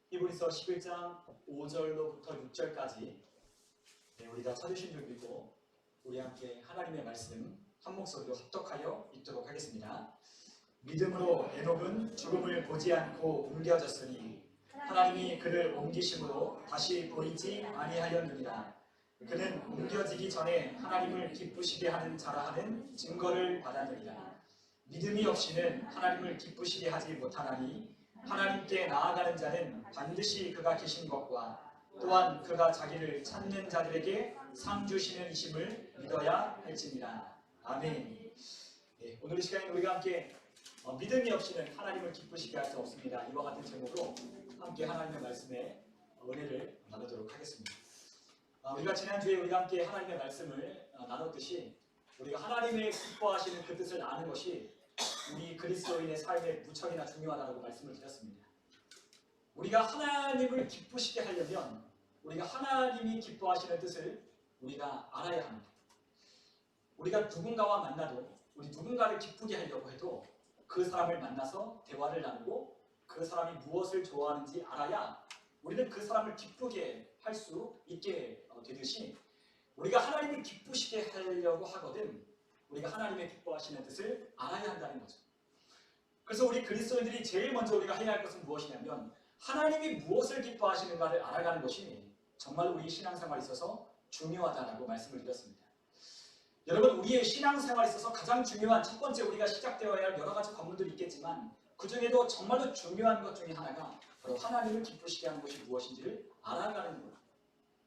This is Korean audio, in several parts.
히브리서 11장 5절로부터 6절까지 우리가 찾으신 줄 믿고 우리 함께 하나님의 말씀 한 목소리로 합독하여 읽도록 하겠습니다. 믿음으로 에녹은 죽음을 보지 않고 옮겨졌으니 하나님이 그를 옮기심으로 다시 보이지 아니하였느니라. 그는 옮겨지기 전에 하나님을 기쁘시게 하는 자라 하는 증거를 받았느니라. 믿음이 없이는 하나님을 기쁘시게 하지 못하나니 하나님께 나아가는 자는 반드시 그가 계신 것과 또한 그가 자기를 찾는 자들에게 상 주시는 이심을 믿어야 할지니라. 아멘. 오늘 이 시간에 우리가 함께 믿음이 없이는 하나님을 기쁘시게 할 수 없습니다. 이와 같은 제목으로 함께 하나님의 말씀에 은혜를 나누도록 하겠습니다. 우리가 지난주에 우리가 함께 하나님의 말씀을 나눴듯이 우리가 하나님의 기뻐하시는 그 뜻을 아는 것이 우리 그리스도인의 삶에 무척이나 중요하다고 말씀을 드렸습니다. 우리가 하나님을 기쁘시게 하려면 우리가 하나님이 기뻐하시는 뜻을 우리가 알아야 합니다. 우리가 누군가와 만나도 우리 누군가를 기쁘게 하려고 해도 그 사람을 만나서 대화를 나누고 그 사람이 무엇을 좋아하는지 알아야 우리는 그 사람을 기쁘게 할 수 있게 되듯이 우리가 하나님을 기쁘시게 하려고 하거든 우리가 하나님의 기뻐하시는 뜻을 알아야 한다는 거죠. 그래서 우리 그리스도인들이 제일 먼저 우리가 해야 할 것은 무엇이냐면 하나님이 무엇을 기뻐하시는가를 알아가는 것이 정말 우리 신앙생활에 있어서 중요하다고 말씀을 드렸습니다. 여러분, 우리의 신앙생활에 있어서 가장 중요한 첫 번째 우리가 시작되어야 할 여러 가지 관문들이 있겠지만 그 중에도 정말로 중요한 것 중에 하나가 바로 하나님을 기쁘시게 하는 것이 무엇인지를 알아가는 것.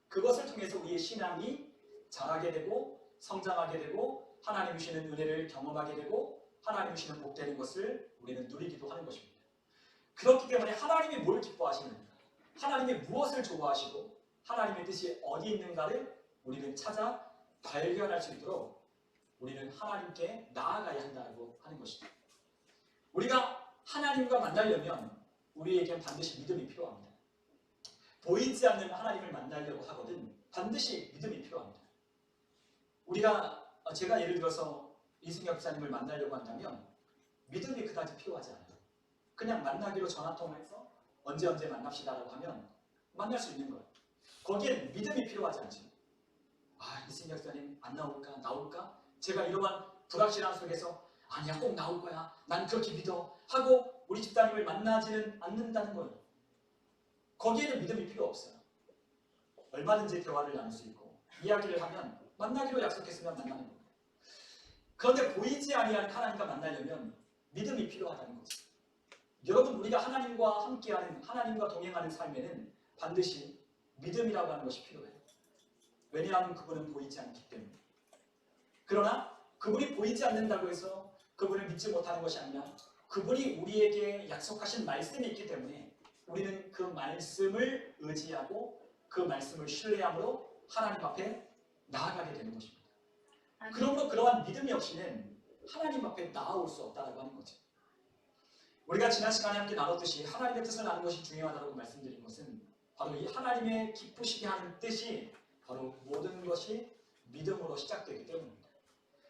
그것을 통해서 우리의 신앙이 자라게 되고 성장하게 되고 하나님이 주시는 은혜를 경험하게 되고 하나님이 주시는 복되는 것을 우리는 누리기도 하는 것입니다. 그렇기 때문에 하나님이 뭘 기뻐하시는가, 하나님이 무엇을 좋아하시고 하나님의 뜻이 어디 있는가를 우리는 찾아 발견할 수 있도록 우리는 하나님께 나아가야 한다고 하는 것입니다. 우리가 하나님과 만나려면 우리에겐 반드시 믿음이 필요합니다. 보이지 않는 하나님을 만나려고 하거든 반드시 믿음이 필요합니다. 제가 예를 들어서 이승엽 목사님을 만나려고 한다면 믿음이 그다지 필요하지 않아요. 그냥 만나기로 전화통화해서 언제 만납시다라고 하면 만날 수 있는 거예요. 거기엔 믿음이 필요하지 않죠. 이승엽 목사님 안 나올까? 제가 이러한 불확실한 속에서 아니야 꼭 나올 거야. 난 그렇게 믿어. 하고 우리 집사님을 만나지는 않는다는 거예요. 거기에는 믿음이 필요 없어요. 얼마든지 대화를 나눌 수 있고 이야기를 하면 만나기로 약속했으면 만나는 거예요. 그런데 보이지 아니하는 하나님과 만나려면 믿음이 필요하다는 거죠. 여러분, 우리가 하나님과 함께하는 하나님과 동행하는 삶에는 반드시 믿음이라고 하는 것이 필요해요. 왜냐하면 그분은 보이지 않기 때문에. 그러나 그분이 보이지 않는다고 해서 그분을 믿지 못하는 것이 아니라 그분이 우리에게 약속하신 말씀이 있기 때문에 우리는 그 말씀을 의지하고 그 말씀을 신뢰함으로 하나님 앞에 나아가게 되는 것입니다. 그러므로 그러한 믿음이 없이는 하나님 앞에 나아올 수 없다고 하는 거죠. 우리가 지난 시간에 함께 나눴듯이 하나님의 뜻을 아는 것이 중요하다고 말씀드린 것은 바로 이 하나님의 기쁘시게 하는 뜻이 바로 모든 것이 믿음으로 시작되기 때문입니다.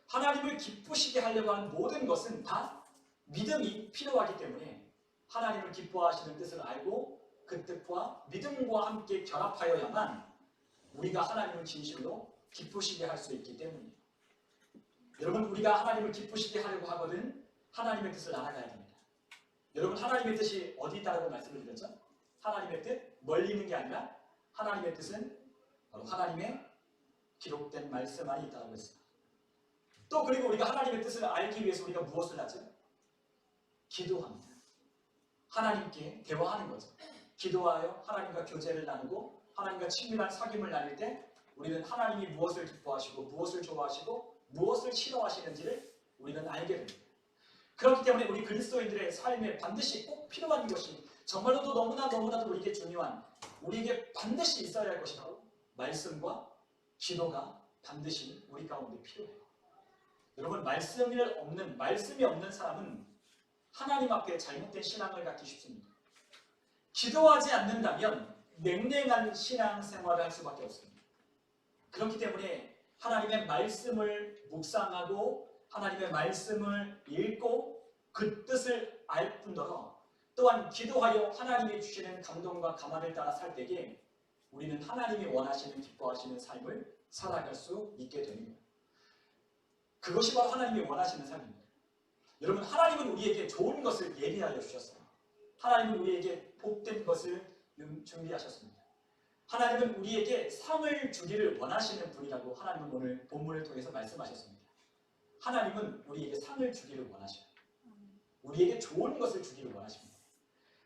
하나님을 기쁘시게 하려고 하는 모든 것은 다 믿음이 필요하기 때문에 하나님을 기뻐하시는 뜻을 알고 그 뜻과 믿음과 함께 결합하여야만 우리가 하나님을 진실로 기쁘시게 할 수 있기 때문이에요. 여러분, 우리가 하나님을 기쁘시게 하려고 하거든 하나님의 뜻을 알아가야 됩니다. 여러분, 하나님의 뜻이 어디 있다고 말씀을 드렸죠? 하나님의 뜻, 멀리 있는 게 아니라 하나님의 뜻은 바로 하나님의 기록된 말씀 안에 있다고 했습니다. 또 그리고 우리가 하나님의 뜻을 알기 위해서 우리가 무엇을 하죠? 기도합니다. 하나님께 대화하는 거죠. 기도하여 하나님과 교제를 나누고 하나님과 친밀한 사귐을 나눌 때 우리는 하나님이 무엇을 기뻐하시고 무엇을 좋아하시고 무엇을 싫어하시는지를 우리는 알게 됩니다. 그렇기 때문에 우리 그리스도인들의 삶에 반드시 꼭 필요한 것이 정말로도 너무나도 우리에게 중요한 우리에게 반드시 있어야 할 것이 바로 말씀과 기도가 반드시 우리 가운데 필요해요. 여러분, 말씀이 없는 사람은 하나님 앞에 잘못된 신앙을 갖기 쉽습니다. 기도하지 않는다면 냉랭한 신앙생활을 할 수밖에 없습니다. 그렇기 때문에 하나님의 말씀을 묵상하고 하나님의 말씀을 읽고 그 뜻을 알 뿐더러 또한 기도하여 하나님이 주시는 감동과 감화를 따라 살 때에 우리는 하나님이 원하시는 기뻐하시는 삶을 살아갈 수 있게 되는 거예요. 그것이 바로 하나님이 원하시는 삶입니다. 여러분, 하나님은 우리에게 좋은 것을 예비하여 주셨어요. 하나님은 우리에게 복된 것을 준비하셨습니다. 하나님은 우리에게 상을 주기를 원하시는 분이라고 하나님은 오늘 본문을 통해서 말씀하셨습니다. 하나님은 우리에게 상을 주기를 원하셔요. 우리에게 좋은 것을 주기를 원하십니다.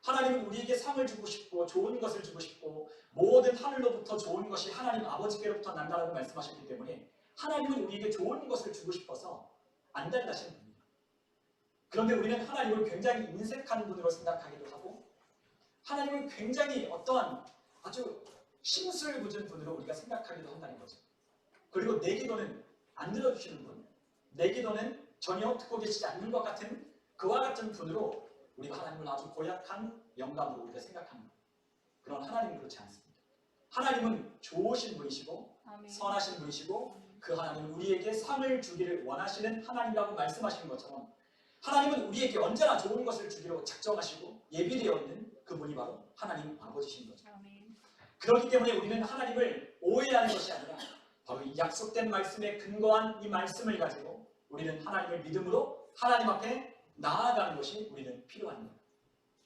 하나님은 우리에게 상을 주고 싶고 좋은 것을 주고 싶고 모든 하늘로부터 좋은 것이 하나님 아버지께로부터 난다라고 말씀하셨기 때문에 하나님은 우리에게 좋은 것을 주고 싶어서 안달나시는 분입니다. 그런데 우리는 하나님을 굉장히 인색한 분으로 생각하기도 하고 하나님을 굉장히 어떠한 아주 심술궂은 분으로 우리가 생각하기도 한다는 거죠. 그리고 내 기도는 안 들어주시는 분, 내 기도는 전혀 듣고 계시지 않는 것 같은 그와 같은 분으로 우리가 하나님을 아주 고약한 영감으로 우리가 생각하는 거예요. 그런 하나님은 그렇지 않습니다. 하나님은 좋으신 분이시고 선하신 분이시고 그 하나님은 우리에게 상을 주기를 원하시는 하나님이라고 말씀하시는 것처럼 하나님은 우리에게 언제나 좋은 것을 주기로 작정하시고 예비되어 있는 그분이 바로 하나님 아버지신 거죠. 그렇기 때문에 우리는 하나님을 오해하는 것이 아니라 바로 이 약속된 말씀에 근거한 이 말씀을 가지고 우리는 하나님을 믿음으로 하나님 앞에 나아가는 것이 우리는 필요합니다.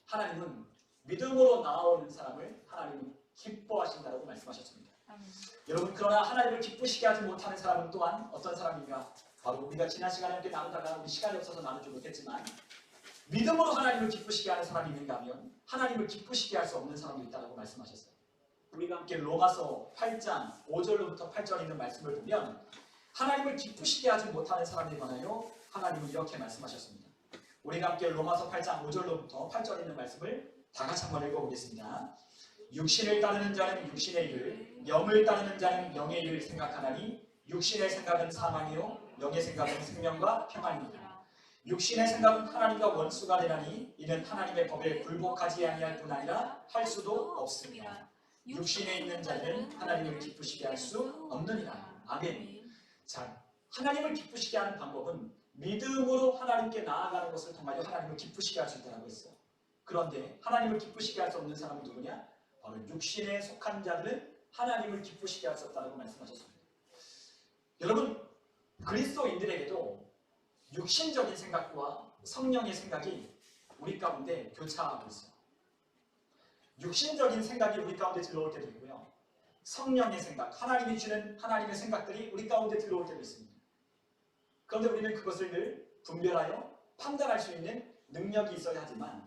하나님은 믿음으로 나아오는 사람을 하나님은 기뻐하신다고 말씀하셨습니다. 여러분, 그러나 하나님을 기쁘시게 하지 못하는 사람은 또한 어떤 사람인가? 바로 우리가 지난 시간에 함께 나누다가 우리 시간이 없어서 나누지 못했지만 믿음으로 하나님을 기쁘시게 하는 사람이 있는가 하면 하나님을 기쁘시게 할 수 없는 사람도 있다고 말씀하셨어요. 우리가 함께 로마서 8장 5절로부터 8절 있는 말씀을 보면 하나님을 기쁘시게 하지 못하는 사람에 관하여 하나님은 이렇게 말씀하셨습니다. 우리가 함께 로마서 8장 5절로부터 8절 있는 말씀을 다 같이 한번 읽어보겠습니다. 육신을 따르는 자는 육신의 일, 영을 따르는 자는 영의 일을 생각하나니 육신의 생각은 사망이요 영의 생각은 생명과 평안입니다. 육신의 생각은 하나님과 원수가 되나니 이는 하나님의 법에 굴복하지 아니할 뿐 아니라 할 수도 없습니다. 육신에 있는 자들은 하나님을 기쁘시게 할 수 없느니라. 아멘. 자, 하나님을 기쁘시게 하는 방법은 믿음으로 하나님께 나아가는 것을 통하여 하나님을 기쁘시게 할 수 있다고 했어요. 그런데 하나님을 기쁘시게 할 수 없는 사람은 누구냐? 바로 육신에 속한 자들은 하나님을 기쁘시게 할 수 없다고 말씀하셨습니다. 여러분, 그리스도인들에게도 육신적인 생각과 성령의 생각이 우리 가운데 교차하고 있어요. 육신적인 생각이 우리 가운데 들어올 때도 있고요. 성령의 생각, 하나님이 주는 하나님의 생각들이 우리 가운데 들어올 때도 있습니다. 그런데 우리는 그것을 늘 분별하여 판단할 수 있는 능력이 있어야 하지만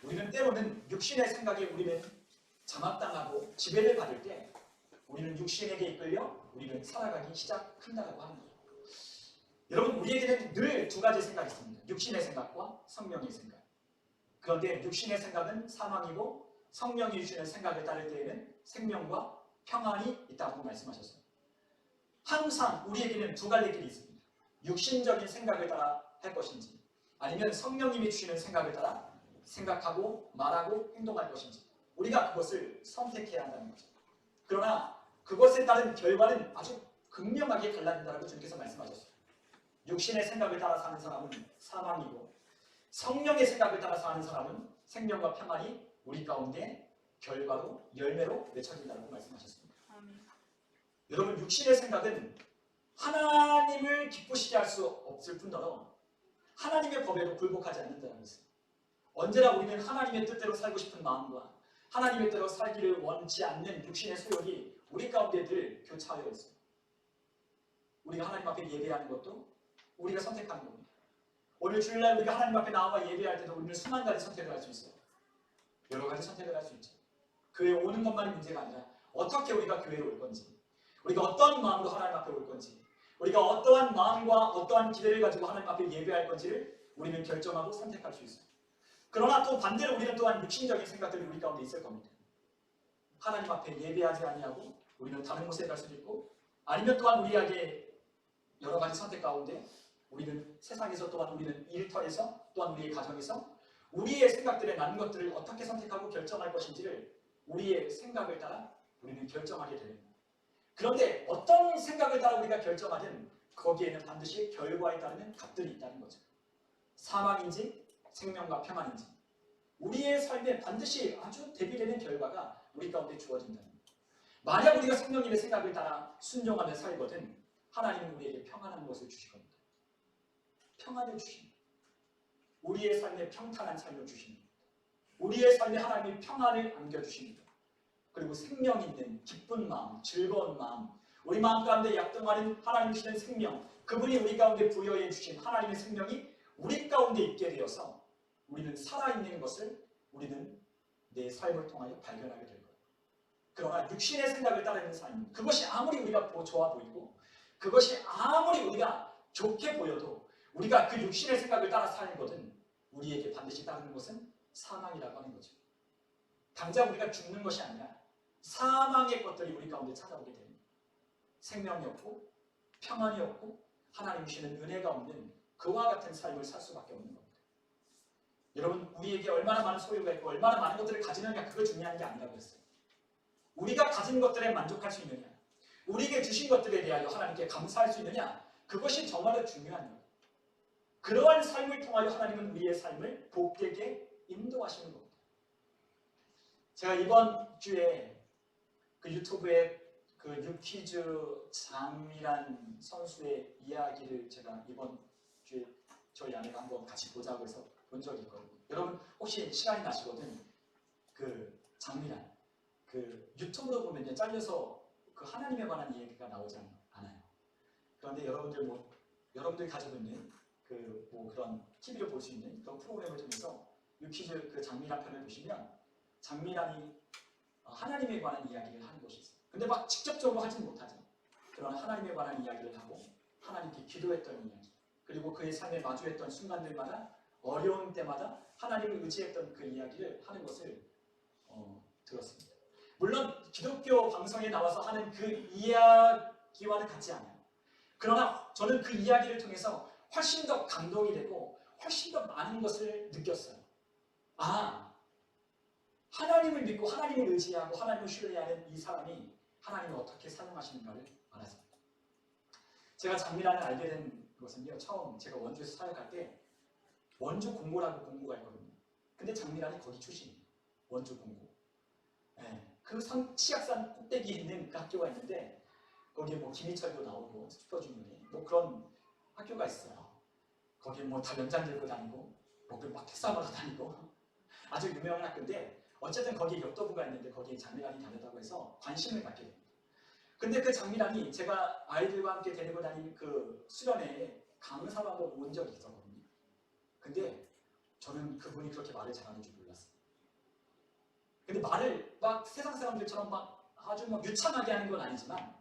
우리는 때로는 육신의 생각에 우리는 장악당하고 지배를 받을 때 우리는 육신에게 이끌려 우리는 살아가기 시작한다고 하는 거예요. 여러분, 우리에게는 늘 두 가지 생각이 있습니다. 육신의 생각과 성령의 생각. 그런데 육신의 생각은 사망이고 성령이 주시는 생각을 따를 때에는 생명과 평안이 있다고 말씀하셨어요. 항상 우리에게는 두 갈래 길이 있습니다. 육신적인 생각을 따라 할 것인지 아니면 성령님이 주시는 생각을 따라 생각하고 말하고 행동할 것인지 우리가 그것을 선택해야 한다는 거죠. 그러나 그것에 따른 결과는 아주 극명하게 갈라진다고 주님께서 말씀하셨어요. 육신의 생각을 따라 사는 사람은 사망이고 성령의 생각을 따라 사는 사람은 생명과 평안이 우리 가운데 결과로 열매로 맺혀진다고 말씀하셨습니다. 여러분, 육신의 생각은 하나님을 기쁘시게 할 수 없을 뿐더러 하나님의 법에도 굴복하지 않는다는 것입니다. 언제나 우리는 하나님의 뜻대로 살고 싶은 마음과 하나님의 뜻대로 살기를 원치 않는 육신의 소욕이 우리 가운데 늘 교차하여 있습니다. 우리가 하나님 앞에 예배하는 것도 우리가 선택하는 겁니다. 오늘 주일날 우리가 하나님 앞에 나와 예배할 때도 우리는 수만 가지 선택을 할 수 있어요. 여러 가지 선택을 할 수 있죠. 교회에 오는 것만이 문제가 아니라 어떻게 우리가 교회에 올 건지, 우리가 어떤 마음으로 하나님 앞에 올 건지, 우리가 어떠한 마음과 어떠한 기대를 가지고 하나님 앞에 예배할 건지를 우리는 결정하고 선택할 수 있어요. 그러나 또 반대로 우리는 또한 육신적인 생각들이 우리 가운데 있을 겁니다. 하나님 앞에 예배하지 아니하고 우리는 다른 곳에 갈 수도 있고 아니면 또한 우리에게 여러 가지 선택 가운데 우리는 세상에서 또한 우리는 일터에서 또한 우리의 가정에서 우리의 생각들에 난 것들을 어떻게 선택하고 결정할 것인지를 우리의 생각을 따라 우리는 결정하게 됩니다. 그런데 어떤 생각을 따라 우리가 결정하든 거기에는 반드시 결과에 따르는 값들이 있다는 거죠. 사망인지 생명과 평안인지 우리의 삶에 반드시 아주 대비되는 결과가 우리 가운데 주어진다는 거예요. 만약 우리가 성령님의 생각을 따라 순종하며 살거든 하나님은 우리에게 평안한 것을 주실 겁니다. 평안을 주십니다. 우리의 삶에 평탄한 삶을 주십니다. 우리의 삶에 하나님의 평안을 안겨주십니다. 그리고 생명 있는 기쁜 마음, 즐거운 마음, 우리 마음 가운데 약동하는 하나님 주시는 생명, 그분이 우리 가운데 부여해 주신 하나님의 생명이 우리 가운데 있게 되어서 우리는 살아있는 것을 우리는 내 삶을 통하여 발견하게 될 거예요. 그러나 육신의 생각을 따르는 삶, 그것이 아무리 우리가 좋아 보이고 그것이 아무리 우리가 좋게 보여도 우리가 그 육신의 생각을 따라 사는 것은 우리에게 반드시 따르는 것은 사망이라고 하는 거죠. 당장 우리가 죽는 것이 아니라 사망의 것들이 우리 가운데 찾아오게 됩니다. 생명이 없고 평안이 없고 하나님 주시는 은혜가 없는 그와 같은 삶을 살 수밖에 없는 겁니다. 여러분, 우리에게 얼마나 많은 소유가 있고 얼마나 많은 것들을 가지느냐, 그거 중요한 게 아니라고 했어요. 우리가 가진 것들에 만족할 수 있느냐, 우리에게 주신 것들에 대하여 하나님께 감사할 수 있느냐, 그것이 정말로 중요한 거예요. 그러한 삶을 통하여 하나님은 우리의 삶을 복되게 인도하시는 겁니다. 제가 이번 주에 그 유튜브에 그 유퀴즈 장미란 선수의 이야기를 제가 이번 주에 저희 아내가 한번 같이 보자고 해서 본 적이 있거든요. 여러분 혹시 시간이 나시거든 그 장미란 그 유튜브로 보면 잘려서 그 하나님에 관한 이야기가 나오지 않아요. 그런데 여러분들 가지고 있는 그 뭐 그런 TV를 볼 수 있는 그런 프로그램을 통해서 유퀴즈 그 장미란 편을 보시면 장미란이 하나님에 관한 이야기를 하는 것이 있어요. 근데 막 직접적으로 하지는 못하죠. 그러나 하나님에 관한 이야기를 하고 하나님께 기도했던 이야기, 그리고 그의 삶에 마주했던 순간들마다 어려운 때마다 하나님을 의지했던 그 이야기를 하는 것을 들었습니다. 물론 기독교 방송에 나와서 하는 그 이야기와는 같지 않아요. 그러나 저는 그 이야기를 통해서 훨씬 더 감동이 되고 훨씬 더 많은 것을 느꼈어요. 아, 하나님을 믿고 하나님을 의지하고 하나님을 신뢰하는 이 사람이 하나님을 어떻게 사용하시는가를 알았습니다. 제가 장미란을 알게 된 것은요, 처음 제가 원주에서 사역할 때 원주 공고라고 공고가 있거든요. 근데 장미란이 거기 출신이에요. 원주 공고. 네, 그 치악산 꼭대기에 있는 그 학교가 있는데 거기에 뭐 김희철도 나오고 슈퍼주니어에 뭐 그런 학교가 있어요. 거기에 뭐 다 연장 들고 다니고 막 택사마다 다니고 아주 유명한 학교인데 어쨌든 거기에 역도부가 있는데 거기에 장미란이 다녔다고 해서 관심을 갖게 됩니다. 근데 그 장미란이 제가 아이들과 함께 데리고 다닌 그 수련회에 강사로 한번 온 적이 있었거든요. 근데 저는 그분이 그렇게 말을 잘하는 줄 몰랐어요. 근데 말을 막 세상 사람들처럼 막 아주 막 유창하게 하는 건 아니지만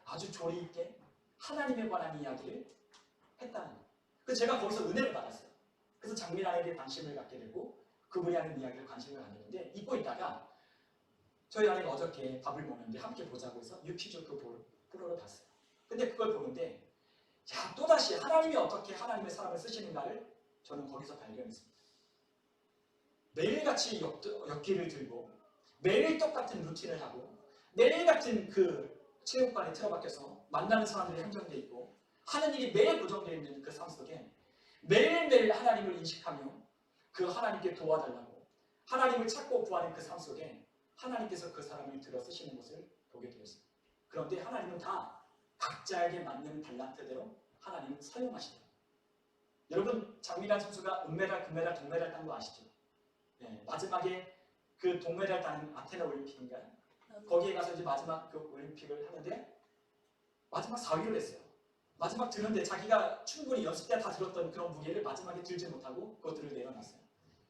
아주 조리 있게 하나님에 관한 이야기를 했다는 거예요. 그래서 제가 거기서 은혜를 받았어요. 그래서 장미란에게 관심을 갖게 되고 그분이 하는 이야기를 관심을 갖는데 잊고 있다가 저희 아내가 어저께 밥을 먹는데 함께 보자고 해서 유퀴즈 그 프로를 봤어요. 근데 그걸 보는데 야, 또다시 하나님이 어떻게 하나님의 사람을 쓰시는가를 저는 거기서 발견했습니다. 매일같이 엽기를 들고 매일 똑같은 루틴을 하고 매일 같은 그 체육관에 틀어박혀서 만나는 사람들이 한정되어 있고 하는 일이 매일 고정되어 있는 그 삶 속에 매일매일 하나님을 인식하며 그 하나님께 도와달라고 하나님을 찾고 구하는 그 삶 속에 하나님께서 그 사람을 들어 쓰시는 것을 보게 되었습니다. 그런데 하나님은 다 각자에게 맞는 달란트대로 하나님은 사용하시더라고요. 여러분 장미란 선수가 은메달, 금메달, 동메달 딴 거 아시죠? 네, 마지막에 그 동메달 따는 아테네 올림픽인가요? 거기에 가서 이제 마지막 그 올림픽을 하는데 마지막 4위를 했어요. 마지막 드는데 자기가 충분히 연습 때 다 들었던 그런 무게를 마지막에 들지 못하고 그것들을 내려놨어요.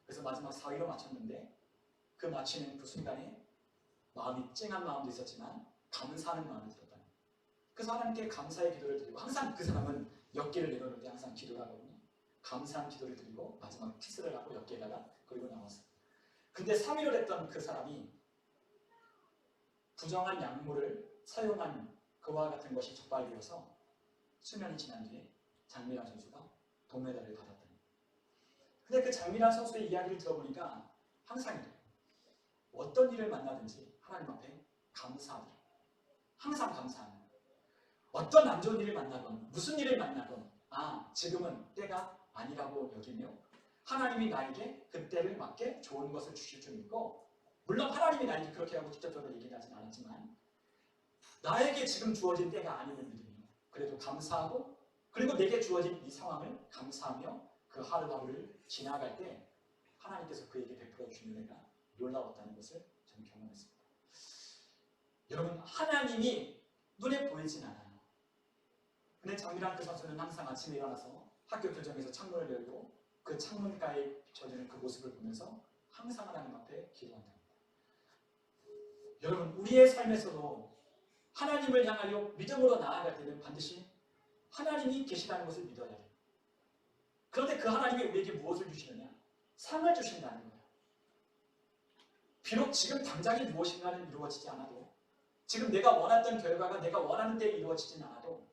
그래서 마지막 4위로 맞췄는데 그 맞히는 그 순간에 마음이 찡한 마음도 있었지만 감사하는 마음이 들었다. 그래서 하나님께 감사의 기도를 드리고 항상 그 사람은 엿기를 내려놓을 때 항상 기도를 하거든요. 감사한 기도를 드리고 마지막 키스를 하고 엿기에다가 그리고 나왔어요. 근데 3위를 했던 그 사람이 부정한 약물을 사용한 그와 같은 것이 적발되어서 수년이 지난 뒤에 장미란 선수가 동메달을 받았다. 근데 그 장미란 선수의 이야기를 들어보니까 항상 이래요. 어떤 일을 만나든지 하나님 앞에 감사하더라고요. 항상 감사하는 거예요. 어떤 안 좋은 일을 만나건 무슨 일을 만나건 지금은 때가 아니라고 여기며 하나님이 나에게 그때를 맞게 좋은 것을 주실 줄 믿고, 물론 하나님이 나에게 그렇게 하고 직접적으로 얘기는 하진 않았지만 나에게 지금 주어진 때가 아니면 믿으며 그래도 감사하고, 그리고 내게 주어진 이 상황을 감사하며 그 하루하루를 지나갈 때 하나님께서 그에게 베풀어 주는 은혜가 놀라웠다는 것을 저는 경험했습니다. 여러분, 하나님이 눈에 보이진 않아요. 근데 장미란크 선수는 항상 아침에 일어나서 학교 교정에서 창문을 열고 그 창문가에 비춰지는 그 모습을 보면서 항상 하나님 앞에 기도한답니다. 여러분, 우리의 삶에서도 하나님을 향하여 믿음으로 나아갈 때는 반드시 하나님이 계시다는 것을 믿어야 돼요. 그런데 그 하나님이 우리에게 무엇을 주시느냐? 상을 주신다는 거예요. 비록 지금 당장에 무엇인가는 이루어지지 않아도, 지금 내가 원했던 결과가 내가 원하는 대로 이루어지진 않아도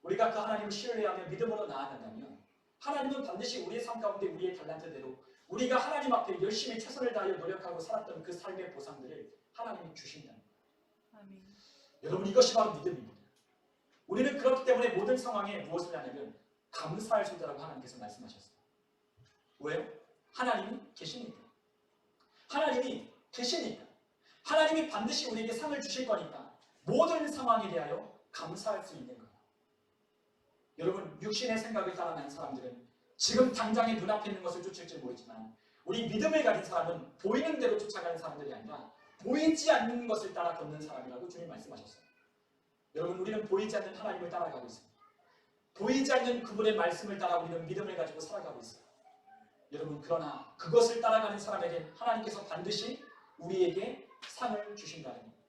우리가 그 하나님을 신뢰하며 믿음으로 나아간다면 하나님은 반드시 우리의 삶 가운데 우리의 달란트대로 우리가 하나님 앞에 열심히 최선을 다하여 노력하고 살았던 그 삶의 보상들을 하나님이 주신다는 거예요. 아멘. 여러분, 이것이 바로 믿음입니다. 우리는 그렇기 때문에 모든 상황에 무엇을 하냐면 감사할 수 있다고 하나님께서 말씀하셨어요. 왜요? 하나님이 계시니까. 하나님이 계시니까. 하나님이 반드시 우리에게 상을 주실 거니까 모든 상황에 대하여 감사할 수 있는 거예요. 여러분, 육신의 생각을 따라가는 사람들은 지금 당장에 눈앞에 있는 것을 쫓을지 모르지만, 우리 믿음을 가진 사람은 보이는 대로 쫓아가는 사람들이 아니라 보이지 않는 것을 따라 걷는 사람이라고 주님 말씀하셨어요. 여러분, 우리는 보이지 않는 하나님을 따라가고 있습니다. 보이지 않는 그분의 말씀을 따라 우리는 믿음을 가지고 살아가고 있어요. 여러분, 그러나 그것을 따라가는 사람에게 하나님께서 반드시 우리에게 상을 주신다는 겁니다.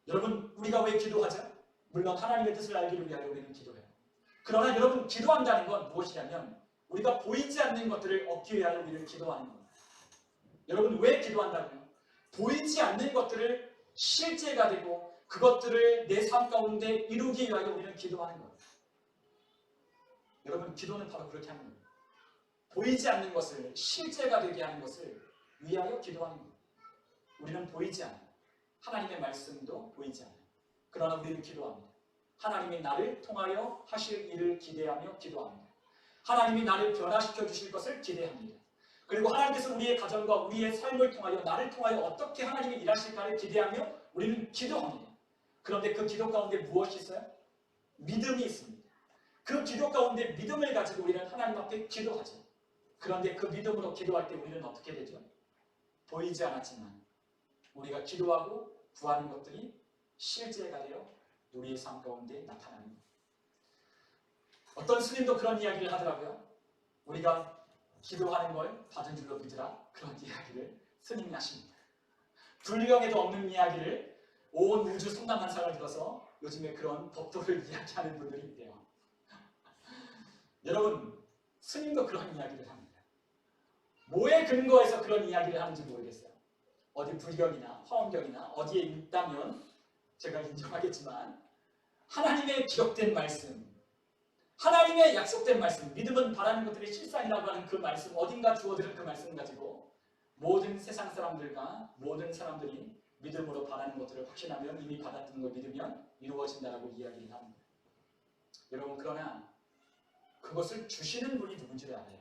여러분, 우리가 왜 기도하죠? 물론 하나님의 뜻을 알기를 위하여 우리는 기도해요. 그러나 여러분, 기도한다는 건 무엇이냐면 우리가 보이지 않는 것들을 얻기 위하여 우리를 기도하는 겁니다. 여러분, 왜 기도한다고요? 보이지 않는 것들을 실제가 되고 그것들을 내 삶 가운데 이루기 위하여 우리는 기도하는 거예요. 여러분, 기도는 바로 그렇게 하는 거예요. 보이지 않는 것을 실제가 되게 하는 것을 위하여 기도하는 거예요. 우리는 보이지 않아요. 하나님의 말씀도 보이지 않아요. 그러나 우리는 기도합니다. 하나님이 나를 통하여 하실 일을 기대하며 기도합니다. 하나님이 나를 변화시켜 주실 것을 기대합니다. 그리고 하나님께서 우리의 가정과 우리의 삶을 통하여 나를 통하여 어떻게 하나님이 일하실까를 기대하며 우리는 기도합니다. 그런데 그 기도 가운데 무엇이 있어요? 믿음이 있습니다. 그 기도 가운데 믿음을 가지고 우리는 하나님 앞에 기도하죠. 그런데 그 믿음으로 기도할 때 우리는 어떻게 되죠? 보이지 않았지만 우리가 기도하고 구하는 것들이 실제가 되어 우리의 삶 가운데 나타나는 것. 어떤 스님도 그런 이야기를 하더라고요. 우리가 기도하는 걸 받은 줄로 믿으라, 그런 이야기를 스님이 하십니다. 불경에도 없는 이야기를 온 우주 성남한상을 들어서 요즘에 그런 법도를 이야기하는 분들이 있대요. 여러분, 스님도 그런 이야기를 합니다. 뭐에 근거해서 그런 이야기를 하는지 모르겠어요. 어디 불경이나 화엄경이나 어디에 있다면 제가 인정하겠지만 하나님의 기록된 말씀, 하나님의 약속된 말씀, 믿음은 바라는 것들의 실상이라고 하는 그 말씀, 어딘가 주어들은 그 말씀을 가지고 모든 세상 사람들과 모든 사람들이 믿음으로 바라는 것들을 확신하면, 이미 받았던 걸 믿으면 이루어진다라고 이야기를 합니다. 여러분, 그러나 그것을 주시는 분이 누군지를 알아요.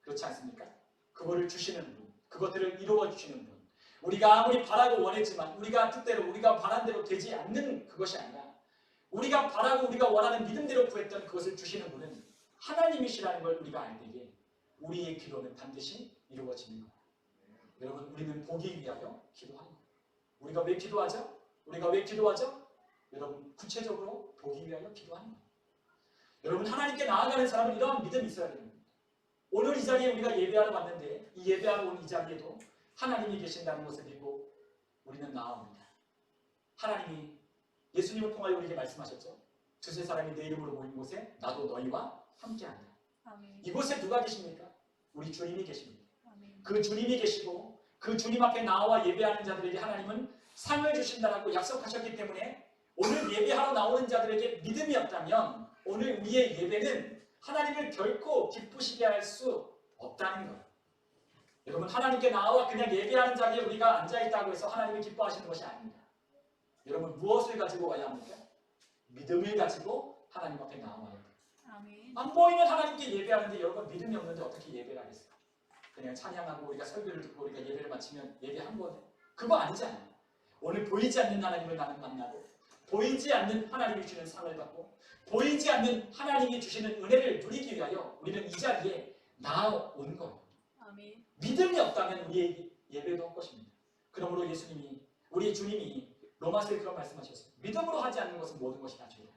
그렇지 않습니까? 그거를 주시는 분, 그것들을 이루어 주시는 분. 우리가 아무리 바라고 원했지만 우리가 뜻대로 우리가 바란 대로 되지 않는 그것이 아니라 우리가 바라고 우리가 원하는 믿음대로 구했던 그것을 주시는 분은 하나님이시라는 걸 우리가 알되게 우리의 기도는 반드시 이루어지는 거예요. 여러분, 우리는 보기 위하여 기도하는 거예요. 우리가 왜 기도하죠? 우리가 왜 기도하죠? 여러분, 구체적으로 보기 위하여 기도하는 거예요. 여러분, 하나님께 나아가는 사람은 이러한 믿음이 있어야 됩니다. 오늘 이 자리에 우리가 예배하러 왔는데 이 예배하러 온 이 자리에도 하나님이 계신다는 것을 믿고 우리는 나아옵니다. 하나님이 예수님을 통하여 우리에게 말씀하셨죠. 두세 사람이 내 이름으로 모인 곳에 나도 너희와 함께한다. 아멘. 이곳에 누가 계십니까? 우리 주님이 계십니다. 아멘. 그 주님이 계시고 그 주님 앞에 나와 예배하는 자들에게 하나님은 상을 주신다라고 약속하셨기 때문에 오늘 예배하러 나오는 자들에게 믿음이 없다면 오늘 우리의 예배는 하나님을 결코 기쁘시게 할 수 없다는 거예요. 여러분, 하나님께 나와 그냥 예배하는 자리에 우리가 앉아있다고 해서 하나님이 기뻐하시는 것이 아닙니다. 여러분, 무엇을 가지고 와야 합니까? 믿음을 가지고 하나님 앞에 나와야 합니다. 아멘. 안 보이는 하나님께 예배하는데 여러분 믿음이 없는데 어떻게 예배를 하겠어요? 그냥 찬양하고 우리가 설교를 듣고 우리가 예배를 마치면 예배한 거네? 그거 아니잖아요. 오늘 보이지 않는 하나님을 나는 만나고 보이지 않는 하나님이 주는 상을 받고 보이지 않는 하나님이 주시는 은혜를 누리기 위하여 우리는 이 자리에 나아온 거예요. 아멘. 믿음이 없다면 우리의 예배도 할 것입니다. 그러므로 예수님이 우리 주님이 로마서에 그런 말씀하셨어요. 믿음으로 하지 않는 것은 모든 것이 다 죄예요.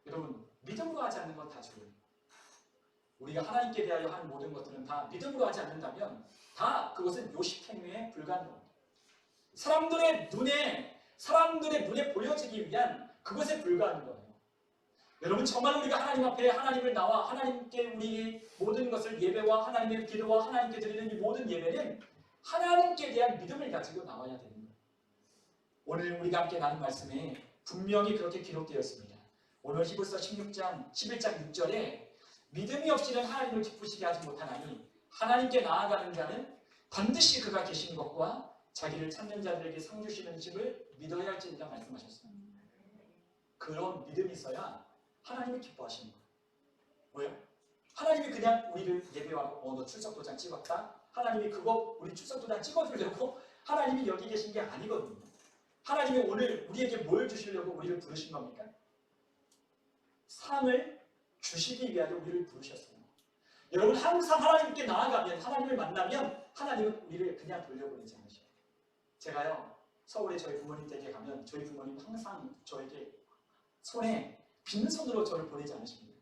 여러분 믿음으로 하지 않는 건 다 죄예요. 우리가 하나님께 대하여 하는 모든 것들은 다 믿음으로 하지 않는다면 다 그것은 요식행위에 불과한 겁니다. 사람들의 눈에 보여지기 위한 그것에 불과한 거예요. 여러분 정말 우리가 하나님 앞에 하나님을 나와 하나님께 우리의 모든 것을 예배와 하나님의 기도와 하나님께 드리는 이 모든 예배는 하나님께 대한 믿음을 가지고 나와야 되는 거예요. 오늘 우리가 함께 나눈 말씀에 분명히 그렇게 기록되어 있습니다. 오늘 히브리서 11장 6절에 믿음이 없이는 하나님을 기쁘시게 하지 못하나니 하나님께 나아가는 자는 반드시 그가 계신 것과 자기를 찾는 자들에게 상 주시는 집을 믿어야 할지니라 말씀하셨어요. 그런 믿음이 있어야 하나님이 기뻐하시는 거예요. 왜요? 하나님이 그냥 우리를 예배하고 너 출석도장 찍었다? 하나님이 그거 우리 출석도장 찍어주려고 하나님이 여기 계신 게 아니거든요. 하나님이 오늘 우리에게 뭘 주시려고 우리를 부르신 겁니까? 상을 주시기 위하여 우리를 부르셨어요. 여러분 항상 하나님께 나아가면 하나님을 만나면 하나님은 우리를 그냥 돌려보내지 않으셔요. 제가요 서울에 저희 부모님 댁에 가면 저희 부모님 항상 저에게 손에 빈손으로 저를 보내지 않으십니다.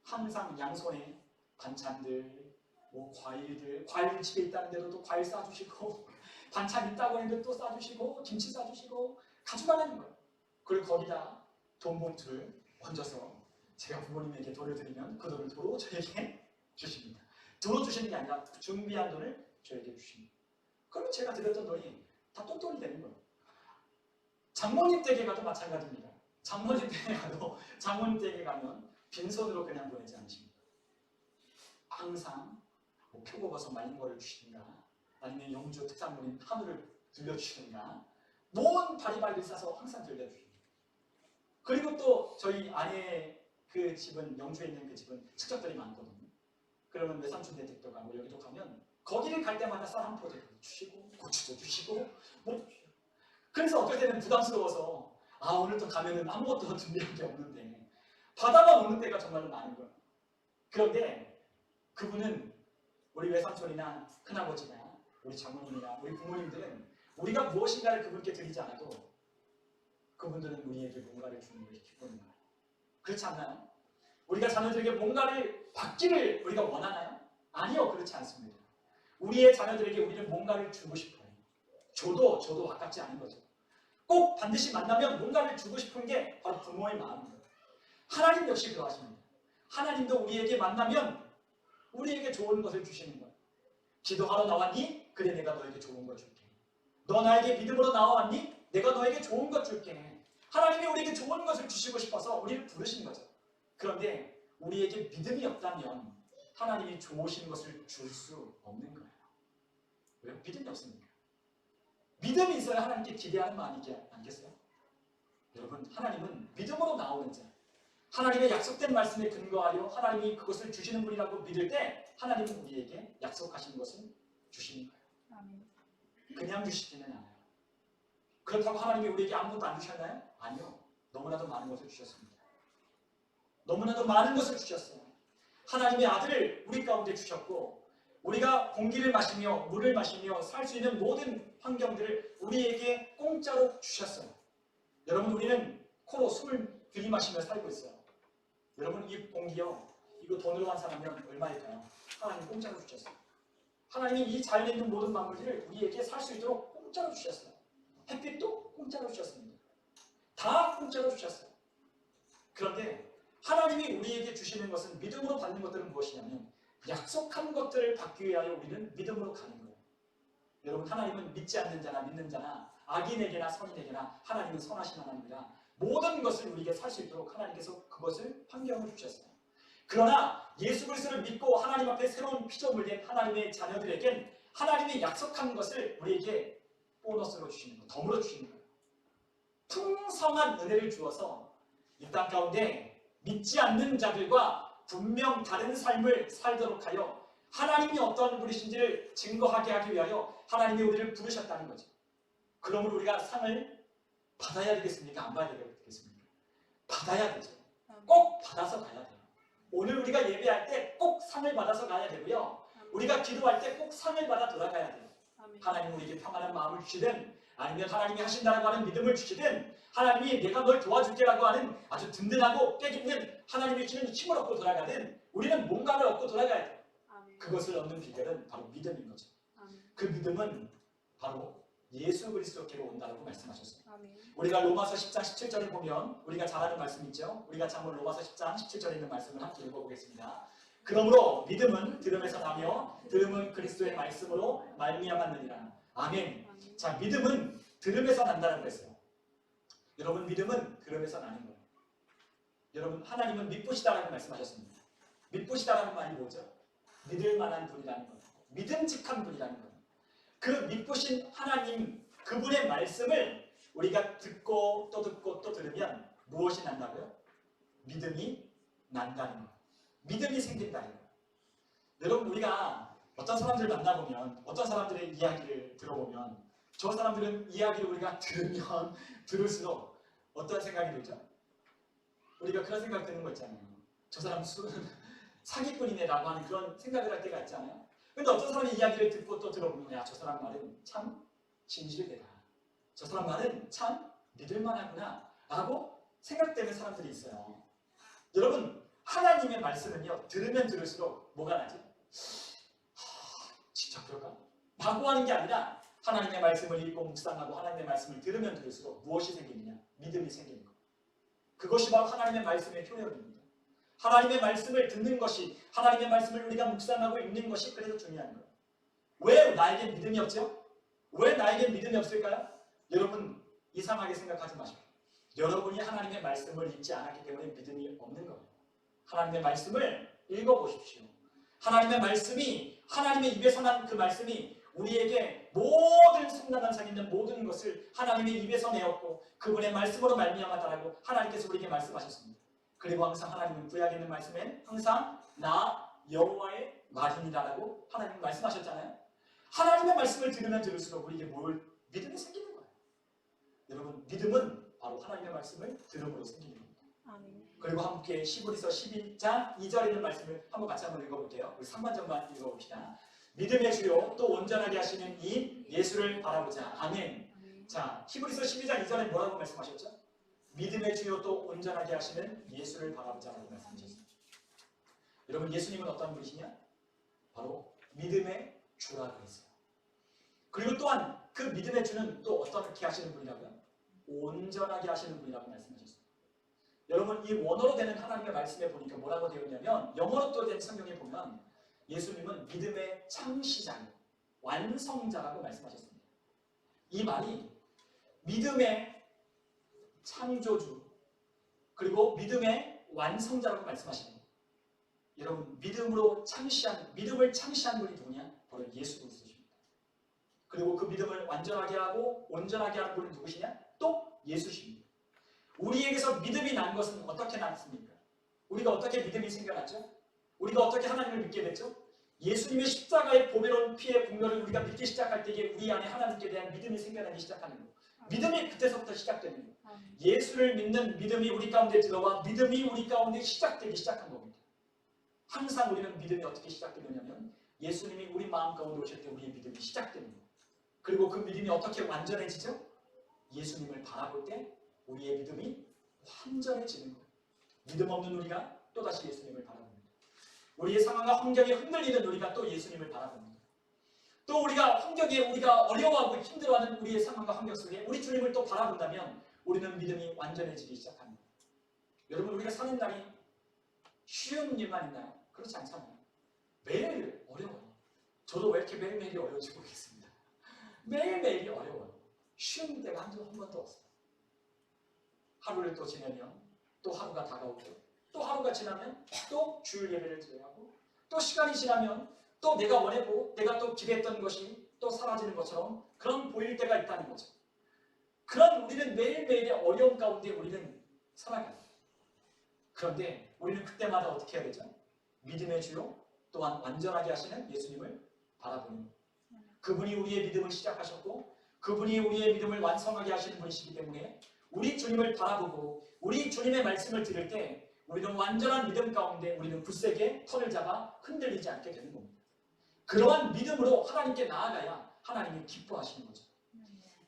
항상 양손에 반찬들, 뭐 과일 집에 있다는데도 또 과일 싸주시고 반찬 있다고 했는데 또 싸주시고 김치 싸주시고 가져가는 거예요. 그리고 거기다 돈 봉투를 얹어서 제가 부모님에게 돈을 드리면 그 돈을 도로 저에게 주십니다. 도로 주시는 게 아니라 준비한 돈을 저에게 주십니다. 그러면 제가 드렸던 돈이 다 똥돈이 되는 거예요. 장모님 댁에 가도 마찬가지입니다. 장모님 댁에 가면 빈손으로 그냥 보내지 않으십니다. 항상 뭐 표고버섯 말린 거를 주시든가 아니면 영주 특산물인 한우를 들려주시든가 모은 바리바리를 싸서 항상 들려주십니다. 그리고 또 저희 아내의 그 집은 영주에 있는 그 집은 친척들이 많거든요. 그러면 외삼촌 댁도 가고 여기도 가면 거기를 갈 때마다 쌀 한 포도 주시고 고추도 주시고 뭐 그래서 어떨 때는 부담스러워서 오늘 또 가면은 아무것도 준비한 게 없는데 받아만 오는 때가 정말로 많은 거예요. 그런데 그분은 우리 외삼촌이나 큰아버지나 우리 장모님이나 우리 부모님들은 우리가 무엇인가를 그분께 드리지 않아도 그분들은 우리에게 뭔가를 주는 것이 기쁨인 거예요. 그렇지 않나요? 우리가 자녀들에게 뭔가를 받기를 우리가 원하나요? 아니요, 그렇지 않습니다. 우리의 자녀들에게 우리는 뭔가를 주고 싶어요. 줘도 아깝지 않은 거죠. 꼭 반드시 만나면 뭔가를 주고 싶은 게 바로 부모의 마음이에요. 하나님 역시 그러하십니다. 하나님도 우리에게 만나면 우리에게 좋은 것을 주시는 거예요. 기도하러 나왔니? 그래 내가 너에게 좋은 걸 줄게. 너 나에게 믿음으로 나왔니? 내가 너에게 좋은 것 줄게. 하나님이 우리에게 좋은 것을 주시고 싶어서 우리를 부르신 거죠. 그런데 우리에게 믿음이 없다면 하나님이 좋으신 것을 줄 수 없는 거예요. 왜? 믿음이 없으니까. 믿음이 있어야 하나님께 기대하는 마음이 아니겠어요? 여러분 하나님은 믿음으로 나오는 자, 하나님의 약속된 말씀에 근거하여 하나님이 그것을 주시는 분이라고 믿을 때 하나님은 우리에게 약속하신 것을 주시는 거예요. 그냥 주시지는 않아요. 그렇다고 하나님이 우리에게 아무것도 안 주셨나요? 아니요. 너무나도 많은 것을 주셨습니다. 너무나도 많은 것을 주셨어요. 하나님의 아들을 우리 가운데 주셨고 우리가 공기를 마시며 물을 마시며 살 수 있는 모든 환경들을 우리에게 공짜로 주셨어요. 여러분 우리는 코로 숨을 들이마시며 살고 있어요. 여러분 이 공기요. 이거 돈으로 환산하면 얼마일까요? 하나님 공짜로 주셨어요. 하나님이 이 자연에 있는 모든 만물들을 우리에게 살 수 있도록 공짜로 주셨어요. 햇빛도 공짜로 주셨습니다. 다 공짜로 주셨어요. 그런데 하나님이 우리에게 주시는 것은 믿음으로 받는 것들은 무엇이냐면 약속한 것들을 받기 위하여 우리는 믿음으로 가는 거예요. 여러분 하나님은 믿지 않는 자나 믿는 자나 악인에게나 선인에게나 하나님은 선하신 하나님이라 모든 것을 우리에게 살 수 있도록 하나님께서 그것을 환경을 주셨어요. 그러나 예수 그리스도를 믿고 하나님 앞에 새로운 피조물 된 하나님의 자녀들에겐 하나님이 약속한 것을 우리에게 보너스로 주시는 거예요. 덤으로 주시는 거예요. 풍성한 은혜를 주어서 이 땅 가운데 믿지 않는 자들과 분명 다른 삶을 살도록 하여 하나님이 어떤 분이신지를 증거하게 하기 위하여 하나님이 우리를 부르셨다는 거죠. 그러므로 우리가 상을 받아야 되겠습니까? 안 받아야 되겠습니까? 받아야 되죠. 꼭 받아서 가야 돼요. 오늘 우리가 예배할 때 꼭 상을 받아서 가야 되고요. 우리가 기도할 때 꼭 상을 받아 돌아가야 돼요. 하나님 우리에게 평안한 마음을 주시든 아니면 하나님이 하신다라고 하는 믿음을 주시든 하나님이 내가 널 도와줄게라고 하는 아주 든든하고 빽있는 하나님이 주는 힘을 얻고 돌아가든 우리는 뭔가를 얻고 돌아가야 돼요. 그것을 얻는 비결은 바로 믿음인 거죠. 그 믿음은 바로 예수 그리스도께로 온다고 말씀하셨어요. 우리가 로마서 10장 17절에 보면 우리가 잘 아는 말씀 있죠. 우리가 한번 로마서 10장 17절에 있는 말씀을 함께 읽어보겠습니다. 그러므로 믿음은 들음에서 나며 들음은 그리스도의 말씀으로 말미암았느니라. 아멘. 자, 믿음은 들음에서 난다는 거였어요. 여러분, 믿음은 들음에서 나는 거예요. 여러분, 하나님은 믿부시다라고 말씀하셨습니다. 믿부시다라는 말이 뭐죠? 믿을 만한 분이라는 거예요. 믿음직한 분이라는 거예요. 그 믿부신 하나님, 그분의 말씀을 우리가 듣고 또 들으면 무엇이 난다고요? 믿음이 난다는 거예요. 믿음이 생긴다는 거예요. 여러분, 우리가 어떤 사람들을 만나보면 어떤 사람들의 이야기를 들어보면 저 사람들은 이야기를 우리가 들으면 들을수록 어떤 생각이 들죠? 우리가 그런 생각 드는 거 있잖아요. 저 사람 사기꾼이네 라고 하는 그런 생각을 할 때가 있잖아요. 근데 어떤 사람의 이야기를 듣고 또 들어보면 야, 저 사람 말은 참 진실되다. 저 사람 말은 참 믿을만하구나 라고 생각되는 사람들이 있어요. 여러분, 하나님의 말씀은요, 들으면 들을수록 뭐가 나지? 진짜 그럴까? 라고 하는 게 아니라 하나님의 말씀을 읽고 묵상하고 하나님의 말씀을 들으면 들을수록 무엇이 생기느냐? 믿음이 생기는 거. 그것이 바로 하나님의 말씀의 효력입니다. 하나님의 말씀을 듣는 것이, 하나님의 말씀을 우리가 묵상하고 읽는 것이 그래서 중요한 거예요. 왜 나에게 믿음이 없죠? 왜 나에게 믿음이 없을까요? 여러분, 이상하게 생각하지 마십시오. 여러분이 하나님의 말씀을 읽지 않았기 때문에 믿음이 없는 거예요. 하나님의 말씀을 읽어보십시오. 하나님의 말씀이, 하나님의 입에서 난 그 말씀이 우리에게 모든 성난한상 있는 모든 것을 하나님의 입에서 내었고 그분의 말씀으로 말미암았다라고 하나님께서 우리에게 말씀하셨습니다. 그리고 항상 하나님은 구약에 있는 말씀엔 항상 나 여호와의 말이니라라고 하나님 말씀하셨잖아요. 하나님의 말씀을 들으면 들을수록 우리에게 믿음이 생기는 거예요. 여러분, 믿음은 바로 하나님의 말씀을 들음으로 생기는 겁니다. 그리고 함께 히브리서 12장 2절에 있는 말씀을 같이 한번 읽어볼게요. 우리 3반절만 읽어봅시다. 믿음의 주요 또 온전하게 하시는 이 예수를 바라보자. 아멘. 자, 히브리서 12장 2절에 뭐라고 말씀하셨죠? 믿음의 주요 또 온전하게 하시는 예수를 바라보자라고 말씀하셨습니다. 여러분, 예수님은 어떤 분이시냐? 바로 믿음의 주라고 했어요. 그리고 또한 그 믿음의 주는 또 어떻게 하시는 분이라고요? 온전하게 하시는 분이라고 말씀하셨어요. 여러분, 이 원어로 되는 하나님의 말씀에 보니까 뭐라고 되어 있냐면 영어로 또 된 성경에 보면 예수님은 믿음의 창시자, 완성자라고 말씀하셨습니다. 이 말이 믿음의 창조주 그리고 믿음의 완성자라고 말씀하시는 거예요. 여러분, 믿음을 창시한 분이 누구냐? 바로 예수 그리스도십니다. 그리고 그 믿음을 완전하게 하고 온전하게 하는 분이 누구시냐? 또 예수십니다. 우리에게서 믿음이 난 것은 어떻게 났습니까? 우리가 어떻게 믿음이 생겨났죠? 우리가 어떻게 하나님을 믿게 됐죠? 예수님의 십자가의 보배로운 피의 공로를 우리가 믿기 시작할 때에 우리 안에 하나님께 대한 믿음이 생겨나기 시작하는 거예요. 믿음이 그때서부터 시작되는 거예요. 예수를 믿는 믿음이 우리 가운데 들어와 믿음이 우리 가운데 시작되기 시작한 겁니다. 항상 우리는 믿음이 어떻게 시작되느냐면 예수님이 우리 마음 가운데 오실 때 우리의 믿음이 시작되는 거예요. 그리고 그 믿음이 어떻게 완전해지죠? 예수님을 바라볼 때 우리의 믿음이 완전해지는 거예요. 믿음 없는 우리가 또다시 예수님을 바라봅니다. 우리의 상황과 환경이 흔들리는 우리가 또 예수님을 바라봅니다. 또 우리가 어려워하고 힘들어하는 우리의 상황과 환경 속에 우리 주님을 또 바라본다면 우리는 믿음이 완전해지기 시작합니다. 여러분, 우리가 사는 날이 쉬운 일만 있나요? 그렇지 않잖아요. 매일 어려워요. 저도 왜 이렇게 매일매일이 어려운지 모르겠습니다. 매일매일이 어려워요. 쉬운 때가 한 번도 없어요. 하루를 또 지내면 또 하루가 다가오고 또 하루가 지나면 또 주일 예배를 드려야 하고 또 시간이 지나면 또 내가 원했고 내가 또 기대했던 것이 또 사라지는 것처럼 그런 보일 때가 있다는 거죠. 그런 우리는 매일매일의 어려움 가운데 우리는 살아가요. 그런데 우리는 그때마다 어떻게 해야 되죠? 믿음의 주요 또한 완전하게 하시는 예수님을 바라보는 것. 그분이 우리의 믿음을 시작하셨고 그분이 우리의 믿음을 완성하게 하시는 분이시기 때문에 우리 주님을 바라보고 우리 주님의 말씀을 들을 때 우리는 완전한 믿음 가운데 우리는 굳세게 턴을 잡아 흔들리지 않게 되는 겁니다. 그러한 믿음으로 하나님께 나아가야 하나님이 기뻐하시는 거죠.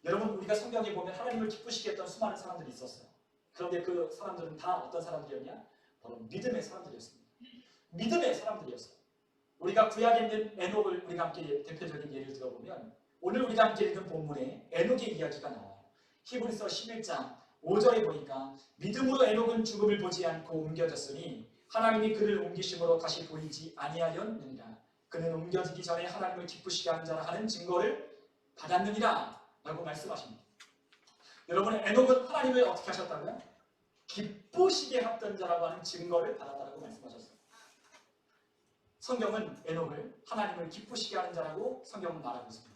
여러분 우리가 성경에 보면 하나님을 기쁘시게 했던 수많은 사람들이 있었어요. 그런데 그 사람들은 다 어떤 사람들이었냐? 바로 믿음의 사람들이었습니다. 믿음의 사람들이었어요. 우리가 구약에 있는 에녹을 우리가 함께 대표적인 예를 들어보면 오늘 우리가 함께 읽은 본문에 에녹의 이야기가 나와요. 히브리서 11장 5절에 보니까 믿음으로 에녹은 죽음을 보지 않고 옮겨졌으니 하나님이 그를 옮기심으로 다시 보이지 아니하였느니라. 그는 옮겨지기 전에 하나님을 기쁘시게 하는 자라 하는 증거를 받았느니라 라고 말씀하십니다. 여러분 에녹은 하나님을 어떻게 하셨다고요? 기쁘시게 했던 자라고 하는 증거를 받았다고 말씀하셨어요. 성경은 에녹을 하나님을 기쁘시게 하는 자라고 성경은 말하고 있습니다.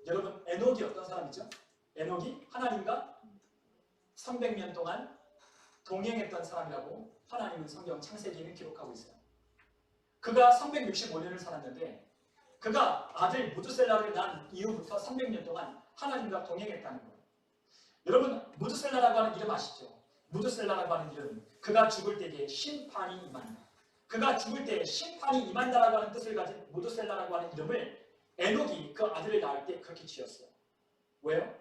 여러분 에녹이 어떤 사람이죠? 에녹이 하나님과 300년 동안 동행했던 사람이라고 하나님은 성경 창세기에는 기록하고 있어요. 그가 365년을 살았는데 그가 아들 무드셀라를 낳은 이후부터 300년 동안 하나님과 동행했다는 거예요. 여러분 무드셀라라고 하는 이름 아시죠? 무드셀라라고 하는 이름, 그가 죽을 때에 심판이 임한다. 그가 죽을 때 심판이 임한다라고 하는 뜻을 가진 무드셀라라고 하는 이름을 에녹이 그 아들을 낳을 때 그렇게 지었어요. 왜요?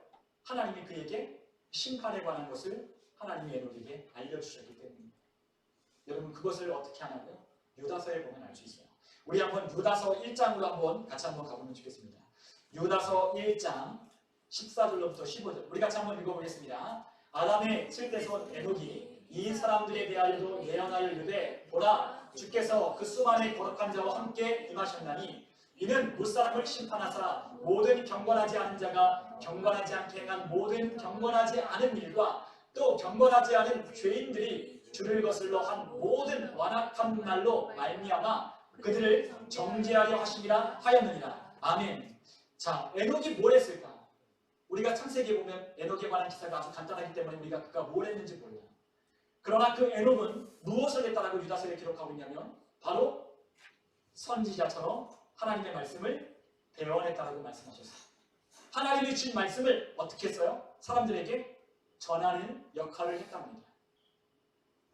하나님이 그에게 심판에 관한 것을 하나님이 에녹에게 알려주셨기 때문입니다. 여러분 그것을 어떻게 하냐고요? 유다서에 보면 알 수 있어요. 우리 한번 유다서 1장으로 한번 같이 한번 가보면 좋겠습니다. 유다서 1장 14절로부터 15절 우리 같이 한번 읽어보겠습니다. 아담의 칠대손 에녹이 이 사람들에 대하여도 예언하여 이르되 보라 주께서 그 수많은 거룩한 자와 함께 임하셨나니 이는 무사람을 심판하사 모든 경건하지 않은 자가 경건하지 않게 행한 모든 경건하지 않은 일과 또 경건하지 않은 죄인들이 주를 거슬러 한 모든 완악한 말로 말미암아 그들을 정죄하려 하심이라 하였느니라. 아멘. 자, 에녹이 뭘 했을까? 우리가 창세기에 보면 에녹에 관한 기사가 아주 간단하기 때문에 우리가 그가 뭘 했는지 몰라요. 그러나 그 에녹은 무엇을 했다라고 유다서에 기록하고 있냐면 바로 선지자처럼 하나님의 말씀을 배워냈다라고 말씀하셨어요. 하나님이 주신 말씀을 어떻게 했어요? 사람들에게 전하는 역할을 했답니다.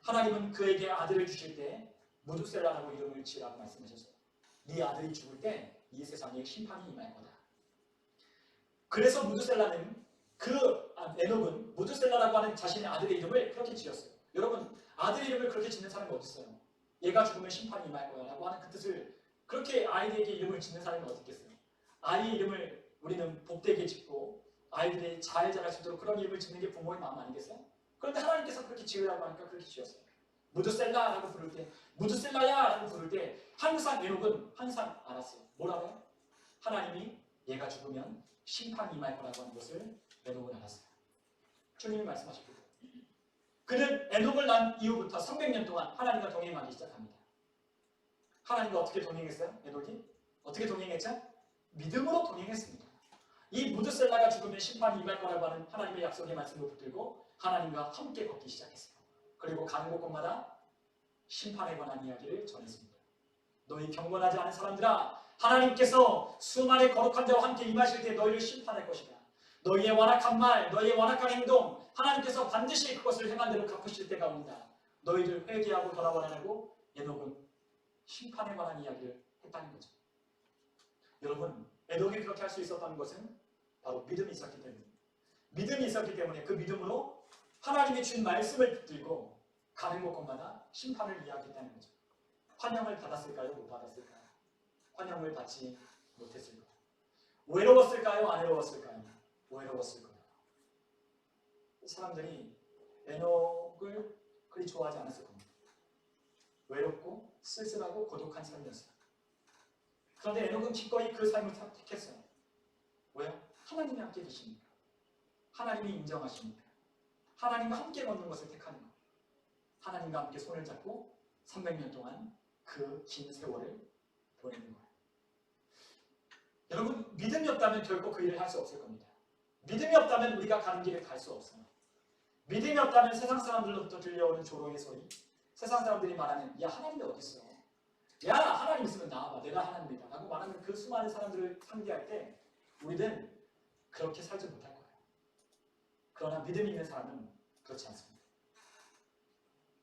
하나님은 그에게 아들을 주실 때 무드셀라라고 이름을 지으라고 말씀하셨어요. 네 아들이 죽을 때 이 세상에 심판이 임할 거다. 그래서 무드셀라는 에녹은 무드셀라라고 하는 자신의 아들의 이름을 그렇게 지었어요. 여러분 아들 이름을 그렇게 짓는 사람이 어디 있어요? 얘가 죽으면 심판이 임할 거야 라고 하는 그 뜻을 그렇게 아이들에게 이름을 짓는 사람이 어디 있겠어요? 아이의 이름을 우리는 복되게 짓고 아이들이 잘 자랄 수 있도록 그런 이름을 짓는 게 부모의 마음 아니겠어요? 그런데 하나님께서 그렇게 지으라고 하니까 그렇게 지었어요. 무드셀라라고 부를 때 무드셀라야라고 부를 때 항상 에녹은 항상 알았어요. 뭐라고요? 하나님이 얘가 죽으면 심판이 임할 거라고 하는 것을 에녹은 알았어요. 주님이 말씀하셨거든요. 그는 에녹을 낳은 이후부터 300년 동안 하나님과 동행하기 시작합니다. 하나님과 어떻게 동행했어요? 에녹이? 어떻게 동행했죠? 믿음으로 동행했습니다. 이 무드셀라가 죽으면 심판이 임할 거라고 하는 하나님의 약속의 말씀을 붙들고 하나님과 함께 걷기 시작했어요. 그리고 가는 곳곳마다 심판에 관한 이야기를 전했습니다. 너희 경건하지 않은 사람들아 하나님께서 수많은 거룩한 자와 함께 임하실 때 너희를 심판할 것이다. 너희의 완악한 말, 너희의 완악한 행동 하나님께서 반드시 그것을 행한 대로 갚으실 때가 온다. 너희들 회개하고 돌아오라고 에녹은 심판에 관한 이야기를 했다는 거죠. 여러분 에녹이 그렇게 할 수 있었다는 것은 바로 믿음이 있었기 때문입니다. 믿음이 있었기 때문에 그 믿음으로 하나님이 주신 말씀을 붙들고 가는 곳곳마다 심판을 이야기했다는 거죠. 환영을 받았을까요? 못 받았을까요? 환영을 받지 못했을 거예요. 외로웠을까요? 안 외로웠을까요? 외로웠을 거예요. 사람들이 에녹을 그리 좋아하지 않았을 겁니다. 외롭고 쓸쓸하고 고독한 삶이었어요. 그런데 에녹은 기꺼이 그 삶을 택했어요. 왜요? 하나님이 함께 계시니까. 하나님이 인정하시니까. 하나님과 함께 걷는 것을 택하는 거예요. 하나님과 함께 손을 잡고 300년 동안 그 긴 세월을 보내는 거예요. 여러분 믿음이 없다면 결코 그 일을 할 수 없을 겁니다. 믿음이 없다면 우리가 가는 길을 갈 수 없어요. 믿음이 없다면 세상 사람들로부터 들려오는 조롱의 소리, 세상 사람들이 말하는 야 하나님이 어디 있어? 야, 하나님 있으면 나와봐. 내가 하나님이다. 라고 말하는 그 수많은 사람들을 상대할 때 우리는 그렇게 살지 못할 거예요. 그러나 믿음이 있는 사람은 그렇지 않습니다.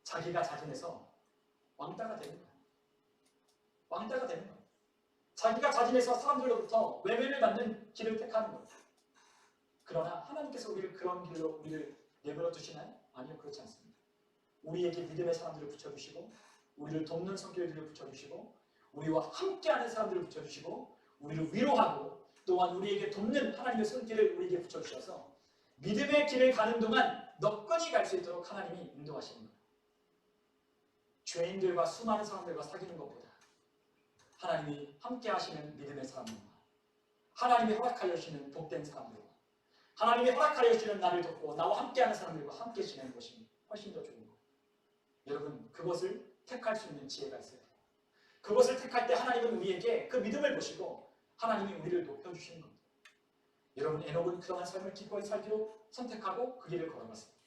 자기가 자진해서 왕따가 되는 거예요. 왕따가 되는 거예요. 자기가 자진해서 사람들로부터 외면을 받는 길을 택하는 거예요. 그러나 하나님께서 우리를 그런 길로 우리를 내버려 두시나요? 아니요, 그렇지 않습니다. 우리에게 믿음의 사람들을 붙여주시고, 우리를 돕는 손길들을 붙여주시고, 우리와 함께하는 사람들을 붙여주시고, 우리를 위로하고, 또한 우리에게 돕는 하나님의 손길을 우리에게 붙여주셔서 믿음의 길을 가는 동안 너끈히 갈 수 있도록 하나님이 인도하시는 거예요. 죄인들과 수많은 사람들과 사귀는 것보다 하나님이 함께하시는 믿음의 사람들과 하나님이 허락하여 주시는 복된 사람들과 하나님이 허락하여 주시는 나를 돕고 나와 함께하는 사람들과 함께 지내는 것이 훨씬 더 좋은 거예요. 여러분, 그것을 택할 수 있는 지혜가 있어야 돼요. 그것을 택할 때 하나님은 우리에게 그 믿음을 보시고 하나님이 우리를 높여주시는 겁니다. 여러분, 에녹은 그러한 삶을 기꺼이 살기로 선택하고 그 길을 걸어갔습니다.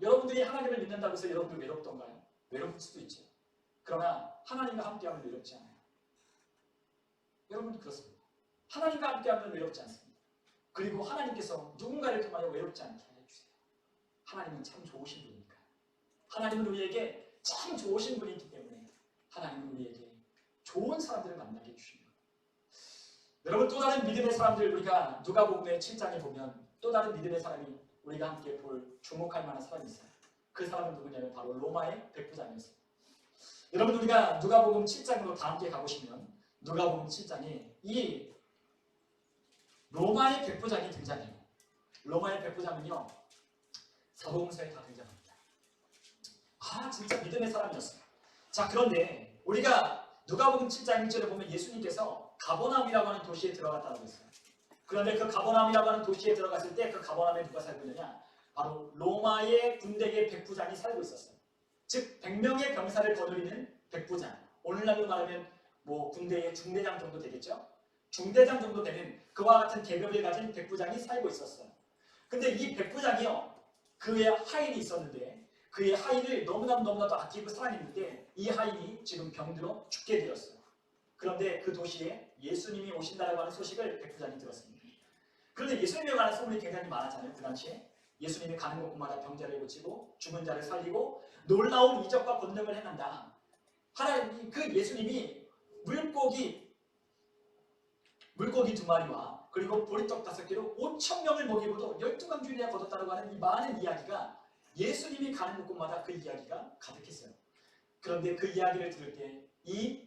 여러분들이 하나님을 믿는다고 해서 여러분들 외롭던가요? 외로울 수도 있죠. 그러나 하나님과 함께하면 외롭지 않아요. 여러분, 그렇습니다. 하나님과 함께하면 외롭지 않습니다. 그리고 하나님께서 누군가를 통하여 외롭지 않게 해주세요. 하나님은 참 좋으신 분이니까요. 하나님은 우리에게 참 좋으신 분이기 때문에 하나님은 우리에게 좋은 사람들을 만나게 해주십니다. 여러분, 또 다른 믿음의 사람들, 우리가 누가복음의 7장에 보면 또 다른 믿음의 사람이 우리가 함께 볼 주목할 만한 사람이 있어요. 그 사람은 누구냐면 바로 로마의 백부장이었어요. 여러분, 우리가 누가복음 7장으로 다 함께 가보시면 누가복음 7장에 이 로마의 백부장이 등장해요. 로마의 백부장은요, 사복음서에 다 등장합니다. 아, 진짜 믿음의 사람이었어요. 자, 그런데 우리가 누가복음 7장 1절에 보면 예수님께서 가버나움이라고 하는 도시에 들어갔다고 했어요. 그런데 그 가버나움이라고 하는 도시에 들어갔을 때 그 가버나움에 누가 살고 있느냐? 바로 로마의 군대의 백부장이 살고 있었어요. 즉 100명의 병사를 거느리는 백부장. 오늘날로 말하면 뭐 군대의 중대장 정도 되겠죠? 중대장 정도 되는 그와 같은 계급을 가진 백부장이 살고 있었어요. 근데 이 백부장이요, 그의 하인이 있었는데 그의 하인을 너무나도 아끼고 사랑했는데 이 하인이 지금 병들어 죽게 되었어요. 그런데 그 도시에 예수님이 오신다라고 하는 소식을 백부장이 들었습니다. 그런데 예수님에 관한 소문이 굉장히 많았잖아요. 그 당시에 예수님이 가는 곳마다 병자를 고치고 죽은 자를 살리고 놀라운 이적과 권능을 행한다. 하나님, 그 예수님이 물고기 2마리와 그리고 보리떡 5개로 5,000명을 먹이고도 12강줄이나 거뒀다고 하는 이 많은 이야기가 예수님이 가는 곳마다 그 이야기가 가득했어요. 그런데 그 이야기를 들을 때 이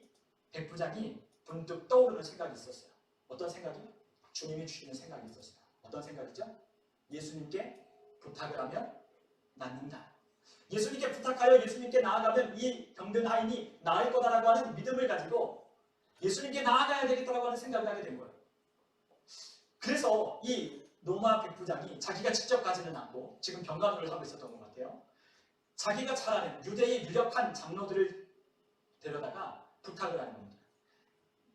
백부장이 문득 떠오르는 생각이 있었어요. 어떤 생각이요? 주님이 주시는 생각이 있었어요. 어떤 생각이죠? 예수님께 부탁을 하면 낫는다. 예수님께 부탁하여 예수님께 나아가면 이 병든 하인이 나을 거다라고 하는 믿음을 가지고 예수님께 나아가야 되겠다라고 하는 생각을 하게 된 거예요. 그래서 이 로마 백부장이 자기가 직접 가지는 않고 지금 병간호를 하고 있었던 것 같아요. 자기가 잘 아는 유대의 유력한 장로들을 데려다가 부탁을 하는 겁니다.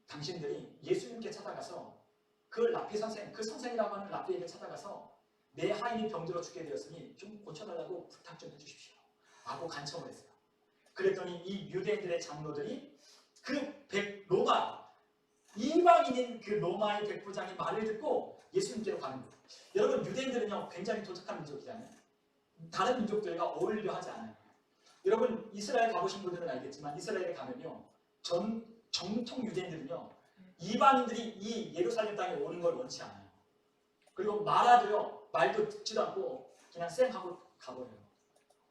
당신들이 예수님께 찾아가서 그 라피 선생, 그 선생이라고 하는 라피에게 찾아가서 내 하인이 병들어 죽게 되었으니 좀 고쳐달라고 부탁 좀 해주십시오 라고 간청을 했어요. 그랬더니 이 유대인들의 장로들이 그 로마 이방인인 그 로마의 백부장의 말을 듣고 예수님께로 가는 거예요. 여러분, 유대인들은요 굉장히 도착한 민족이잖아요. 다른 민족들과 어울리려 하지 않아요. 여러분, 이스라엘 가보신 분들은 알겠지만 이스라엘에 가면요 정통 유대인들은요 이방인들이 이 예루살렘 땅에 오는 걸 원치 않아요. 그리고 말하도요 말도 듣지도 않고 그냥 쌩 하고 가버려요.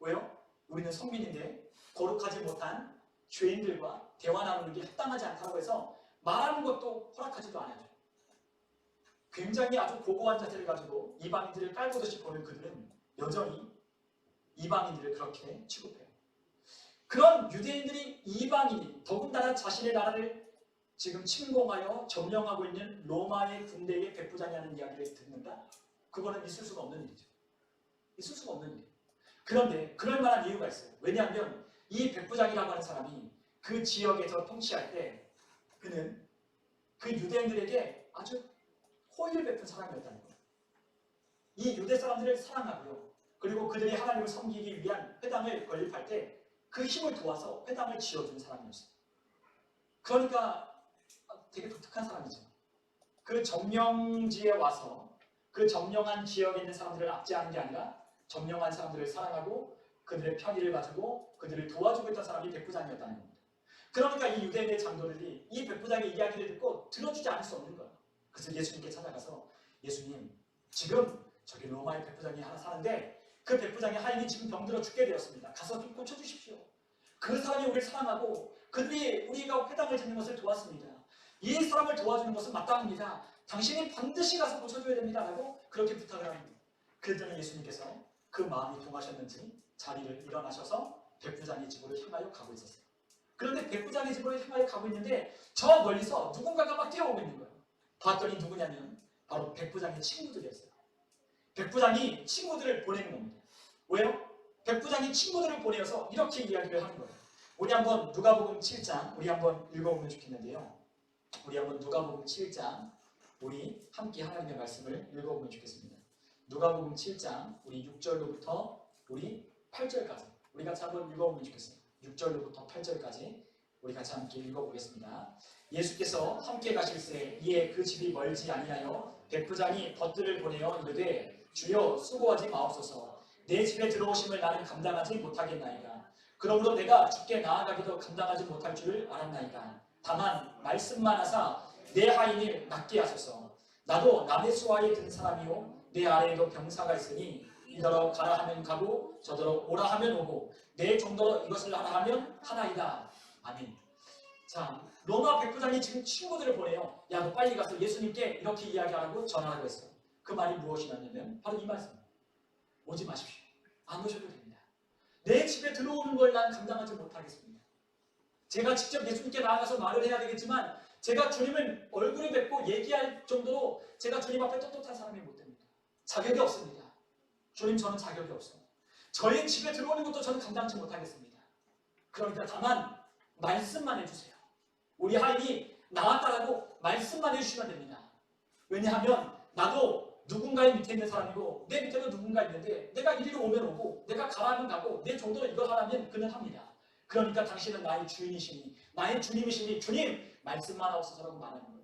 왜요? 우리는 성민인데 거룩하지 못한 죄인들과 대화 나누는 게 합당하지 않다고 해서 말하는 것도 허락하지도 않아요. 굉장히 아주 고고한 자세를 가지고 이방인들을 깔보듯이 보는 그들은 여전히 이방인들을 그렇게 취급해요. 그런 유대인들이 이방인이 더군다나 자신의 나라를 지금 침공하여 점령하고 있는 로마의 군대의 백부장이 하는 이야기를 듣는다? 그거는 있을 수가 없는 일이죠. 있을 수가 없는 일이에요. 그런데 그럴 만한 이유가 있어요. 왜냐하면 이 백부장이라고 하는 사람이 그 지역에서 통치할 때 그는 그 유대인들에게 아주 호의를 베푼 사람이었다는 거예요. 이 유대 사람들을 사랑하고요. 그리고 그들이 하나님을 섬기기 위한 회당을 건립할 때 그 힘을 도와서 회당을 지어준 사람이었어요. 그러니까 되게 독특한 사람이죠. 그 점령지에 와서 그 점령한 지역에 있는 사람들을 압제하는 게 아니라 점령한 사람들을 사랑하고 그들의 편의를 봐주고 그들을 도와주고 있던 사람이 백부장이었다는 겁니다. 그러니까 이 유대인의 장로들이 이 백부장의 이야기를 듣고 들어주지 않을 수 없는 거예요. 그래서 예수님께 찾아가서 예수님, 지금 저기 로마의 백부장이 하나 사는데 그 백부장의 하인이 지금 병들어 죽게 되었습니다. 가서 좀 고쳐주십시오. 그 사람이 우리를 사랑하고 그들이 우리가 회당을 짓는 것을 도왔습니다. 이 사람을 도와주는 것은 마땅합니다. 당신이 반드시 가서 고쳐줘야 됩니다. 라고 그렇게 부탁을 합니다. 그랬더니 예수님께서 그 마음이 동하셨는지 자리를 일어나셔서 백부장의 집으로 향하여 가고 있었어요. 그런데 백부장의 집으로 향하여 가고 있는데 저 멀리서 누군가가 막 뛰어오고 있는 거예요. 봤더니 누구냐면 바로 백부장의 친구들이었어요. 백부장이 친구들을 보내는 겁니다. 왜요? 백부장이 친구들을 보내어서 이렇게 이야기를 하는 거예요. 우리 한번 누가복음 7장 우리 한번 읽어보면 좋겠는데요. 우리 한번 누가복음 7장 우리 함께 하나님의 말씀을 읽어보면 좋겠습니다. 누가복음 7장 우리 6절로부터 우리 8절까지 우리 같이 한번 읽어보면 좋겠어요. 6절로부터 8절까지 우리 같이 함께 읽어보겠습니다. 예수께서 함께 가실새 이에 그 집이 멀지 아니하여 백부장이 벗들을 보내어 이르되 주여 수고하지 마옵소서. 내 집에 들어오심을 나는 감당하지 못하겠나이다. 그러므로 내가 주께 나아가기도 감당하지 못할 줄을 알았나이다. 다만 말씀만 하사 내 하인을 낫게 하소서. 나도 남의 수하에 든 사람이요 내 아래에도 병사가 있으니 이더러 가라 하면 가고 저더러 오라 하면 오고 내 종더러 이것을 하라 하면 하나이다. 아멘. 자, 로마 백부장이 지금 친구들을 보내요. 야, 너 빨리 가서 예수님께 이렇게 이야기하라고 전하라고 했어요. 그 말이 무엇이냐면 바로 이 말씀. 오지 마십시오. 안 오셔도 됩니다. 내 집에 들어오는 걸 난 감당하지 못하겠습니다. 제가 직접 예수님께 나아가서 말을 해야 되겠지만 제가 주님을 얼굴에 뵙고 얘기할 정도로 제가 주님 앞에 떳떳한 사람이 못 됩니다. 자격이 없습니다. 주님, 저는 자격이 없어요. 저희 집에 들어오는 것도 저는 감당치 못하겠습니다. 그러니까 다만 말씀만 해주세요. 우리 하인이 나왔다라고 말씀만 해주시면 됩니다. 왜냐하면 나도 누군가의 밑에 있는 사람이고 내 밑에도 누군가 있는데 내가 이리로 오면 오고 내가 가라면 가고 내 정도로 이걸 하라면 그는 합니다. 그러니까 당신은 나의 주인이시니 나의 주님이시니 주님 말씀만 하옵소서라고 말하는 거예요.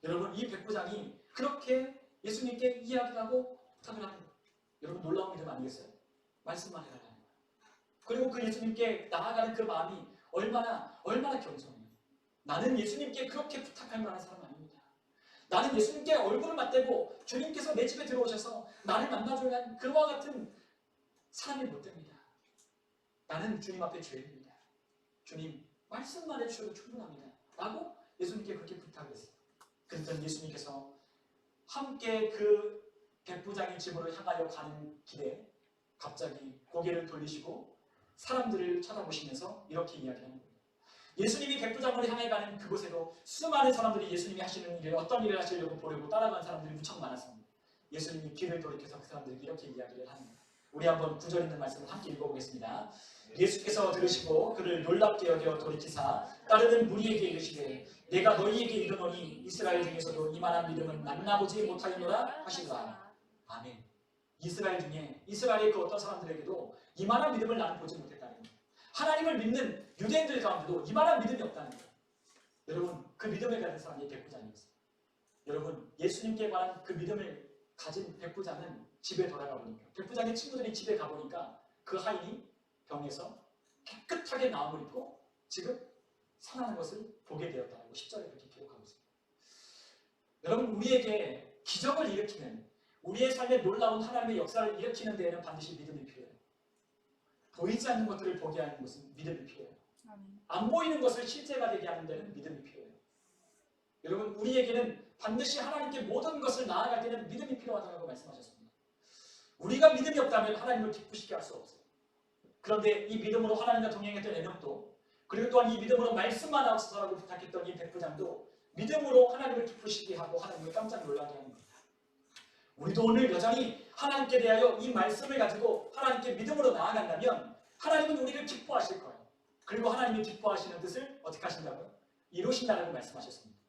여러분, 이 백부장이 그렇게 예수님께 이야기를 하고 부탁을 하는 거예요. 여러분, 놀라운 믿음 아니겠어요? 말씀만 해라는 거예요. 그리고 그 예수님께 나아가는 그 마음이 얼마나 겸손해요. 나는 예수님께 그렇게 부탁할 만한 사람 아닙니다. 나는 예수님께 얼굴을 맞대고 주님께서 내 집에 들어오셔서 나를 만나줘야 하는 그와 같은 사람이 못 됩니다. 나는 주님 앞에 죄인입니다. 주님, 말씀만 해주셔도 충분합니다. 라고 예수님께 그렇게 부탁을 했어요. 그랬더니 예수님께서 함께 그 백부장의 집으로 향하여 가는 길에 갑자기 고개를 돌리시고 사람들을 쳐다보시면서 이렇게 이야기하는 거예요. 예수님이 백부장으로 향해 가는 그곳에도 수많은 사람들이 예수님이 하시는 일을 어떤 일을 하시려고 보려고 따라간 사람들이 무척 많았습니다. 예수님이 뒤를 돌이켜서 그 사람들에게 이렇게 이야기를 합니다. 우리 한번 구절 있는 말씀을 함께 읽어보겠습니다. 예수께서 들으시고 그를 놀랍게 여겨 돌이키사 따르는 무리에게 이르시되 내가 너희에게 이르노니 이스라엘 중에서도 이만한 믿음은 만나보지 못하였노라 하시더라. 아멘. 이스라엘 중에 이스라엘의 그 어떤 사람들에게도 이만한 믿음을 나는 보지 못했다는 거예요. 하나님을 믿는 유대인들 가운데도 이만한 믿음이 없다는 거예요. 여러분, 그 믿음을 가진 사람이 백부장이었어요. 여러분, 예수님께 관한 그 믿음을 가진 백부장은 집에 돌아가 보니까 백부장의 친구들이 집에 가보니까 그 하인이 병에서 깨끗하게 나음을 입고 지금 살아나는 것을 보게 되었다고 10절에 그렇게 기록하고 있습니다. 여러분, 우리에게 기적을 일으키는 우리의 삶에 놀라운 하나님의 역사를 일으키는 데에는 반드시 믿음이 필요해요. 보이지 않는 것들을 보게 하는 것은 믿음이 필요해요. 안 보이는 것을 실제가 되게 하는 데는 믿음이 필요해요. 여러분, 우리에게는 반드시 하나님께 모든 것을 나아갈 때는 믿음이 필요하다고 말씀하셨습니다. 우리가 믿음이 없다면 하나님을 기쁘시게 할 수 없어요. 그런데 이 믿음으로 하나님과 동행했던 에녹도, 그리고 또한 이 믿음으로 말씀만 하옵소서라고 부탁했던 이 백부장도 믿음으로 하나님을 기쁘시게 하고 하나님을 깜짝 놀라게 하는 겁니다. 우리도 오늘 여전히 하나님께 대하여 이 말씀을 가지고 하나님께 믿음으로 나아간다면 하나님은 우리를 기뻐하실 거예요. 그리고 하나님이 기뻐하시는 뜻을 어떻게 하신다고요? 이루신다라고 말씀하셨습니다.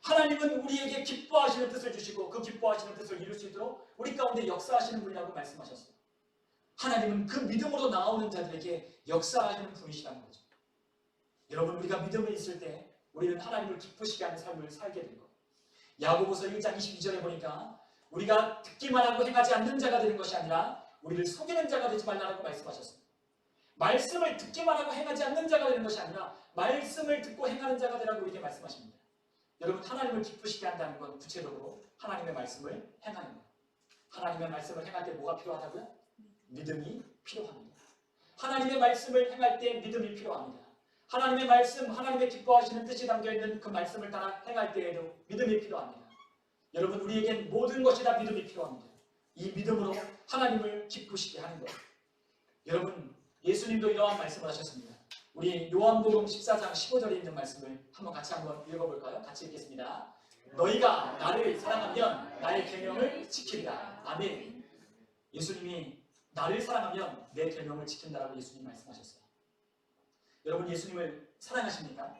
하나님은 우리에게 기뻐하시는 뜻을 주시고 그 기뻐하시는 뜻을 이룰 수 있도록 우리 가운데 역사하시는 분이라고 말씀하셨어요. 하나님은 그 믿음으로 나오는 자들에게 역사하시는 분이시라는 거죠. 여러분, 우리가 믿음이 있을 때 우리는 하나님을 기쁘시게 하는 삶을 살게 된 거예요. 야고보서 1장 22절에 보니까 우리가 듣기만 하고 행하지 않는 자가 되는 것이 아니라 우리를 속이는 자가 되지 말라고 말씀하셨습니다. 말씀을 듣기만 하고 행하지 않는 자가 되는 것이 아니라 말씀을 듣고 행하는 자가 되라고 우리에게 말씀하십니다. 여러분, 하나님을 기쁘시게 한다는 건 구체적으로 하나님의 말씀을 행하는 거예요. 하나님의 말씀을 행할 때 뭐가 필요하다고요? 믿음이 필요합니다. 하나님의 말씀을 행할 때 믿음이 필요합니다. 하나님의 말씀, 하나님의 기뻐하시는 뜻이 담겨있는 그 말씀을 따라 행할 때에도 믿음이 필요합니다. 여러분, 우리에겐 모든 것이 다 믿음이 필요합니다. 이 믿음으로 하나님을 기쁘시게 하는 것. 여러분, 예수님도 이러한 말씀을 하셨습니다. 우리 요한복음 14장 15절에 있는 말씀을 같이 한번 읽어볼까요? 같이 읽겠습니다. 너희가 나를 사랑하면 나의 계명을 지키리라. 아멘. 예수님이 나를 사랑하면 내 계명을 지킨다라고 예수님 말씀하셨어요. 여러분, 예수님을 사랑하십니까?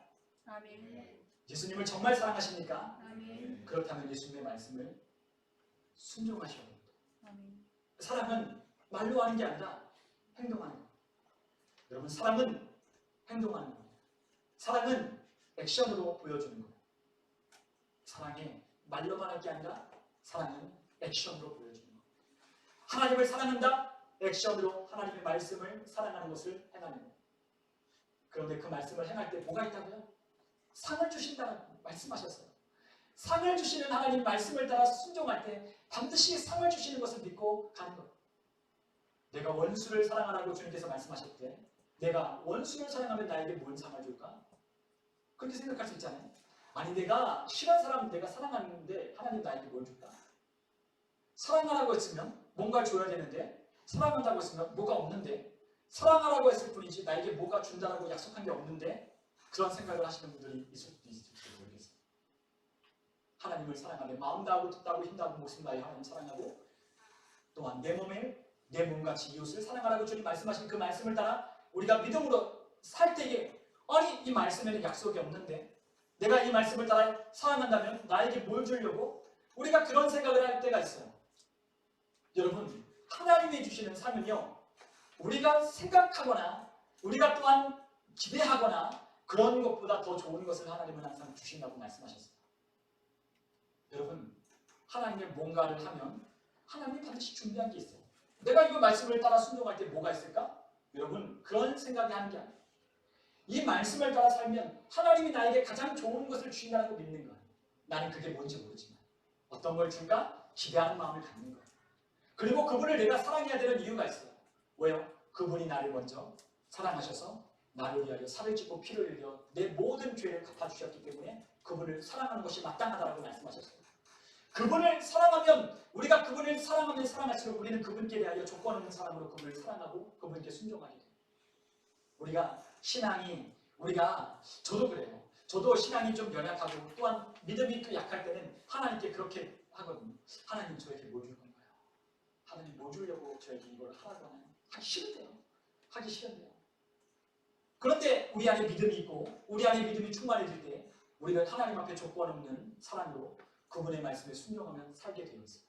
아멘. 예수님을 정말 사랑하십니까? 아멘. 그렇다면 예수님의 말씀을 순종하셔야 합니다. 아멘. 사랑은 말로 하는 게 아니라 행동하는 겁니다. 여러분, 사랑은 행동하는 겁니다. 사랑은 액션으로 보여주는 거예요. 사랑이 말로만 할 게 아니라 사랑은 액션으로 보여주는 거예요. 하나님을 사랑한다? 액션으로 하나님의 말씀을 사랑하는 것을 행하는 거예요. 그런데 그 말씀을 행할 때 뭐가 있다고요? 상을 주신다고 말씀하셨어요. 상을 주시는 하나님 말씀을 따라 순종할 때 반드시 상을 주시는 것을 믿고 가는 거예요. 내가 원수를 사랑하라고 주님께서 말씀하실 때 내가 원수를 사랑하면 나에게 뭔 상을 줄까? 그렇게 생각할 수 있잖아요. 아니, 내가 싫은 사람 내가 사랑하는데 하나님 나에게 뭘 줄까? 사랑하라고 했으면 뭔가를 줘야 되는데, 사랑한다고 했으면 뭐가 없는데, 사랑하라고 했을 뿐이지 나에게 뭐가 준다라고 약속한 게 없는데, 그런 생각을 하시는 분들이 있을 수도 있을지 모르겠어요. 하나님을 사랑하되 마음 다하고 뜻 다하고 힘 다하고 목숨 다하여 하나님 사랑하고, 또한 내 몸같이 이웃을 사랑하라고 주님 말씀하신 그 말씀을 따라 우리가 믿음으로 살 때에, 아니, 이 말씀에는 약속이 없는데 내가 이 말씀을 따라 사랑한다면 나에게 뭘 주려고? 우리가 그런 생각을 할 때가 있어요. 여러분, 하나님이 주시는 상은요, 우리가 생각하거나 우리가 또한 기대하거나 그런 것보다 더 좋은 것을 하나님은 항상 주신다고 말씀하셨어요. 여러분, 하나님의 뭔가를 하면 하나님이 반드시 준비한 게 있어요. 내가 이거 말씀을 따라 순종할 때 뭐가 있을까? 여러분, 그런 생각이 하는 게 아니에요. 이 말씀을 따라 살면 하나님이 나에게 가장 좋은 것을 주신다고 믿는 거예요. 나는 그게 뭔지 모르지만 어떤 걸 줄까? 기대하는 마음을 갖는 거예요. 그리고 그분을 내가 사랑해야 되는 이유가 있어요. 왜요? 그분이 나를 먼저 사랑하셔서 나를 위하여 살을 찢고 피를 흘려 내 모든 죄를 갚아주셨기 때문에 그분을 사랑하는 것이 마땅하다고 말씀하셨어요. 그분을 사랑하면, 우리가 그분을 사랑하면 사랑할수록 우리는 그분께 대하여 조건 없는 사랑으로 그분을 사랑하고 그분께 순종하게 돼요. 우리가 신앙이, 저도 그래요. 저도 신앙이 좀 연약하고 또한 믿음이 또 약할 때는 하나님께 그렇게 하거든요. 하나님, 저에게 뭐 줄 건가요? 하나님, 뭐 주려고 저에게 이걸 하라고 하나요? 하기 싫은데요. 하기 싫은데요. 그런데 우리 안에 믿음이 있고 우리 안에 믿음이 충만해질 때 우리는 하나님 앞에 조건 없는 사랑으로 그분의 말씀에 순종하면 살게 되어 있어요.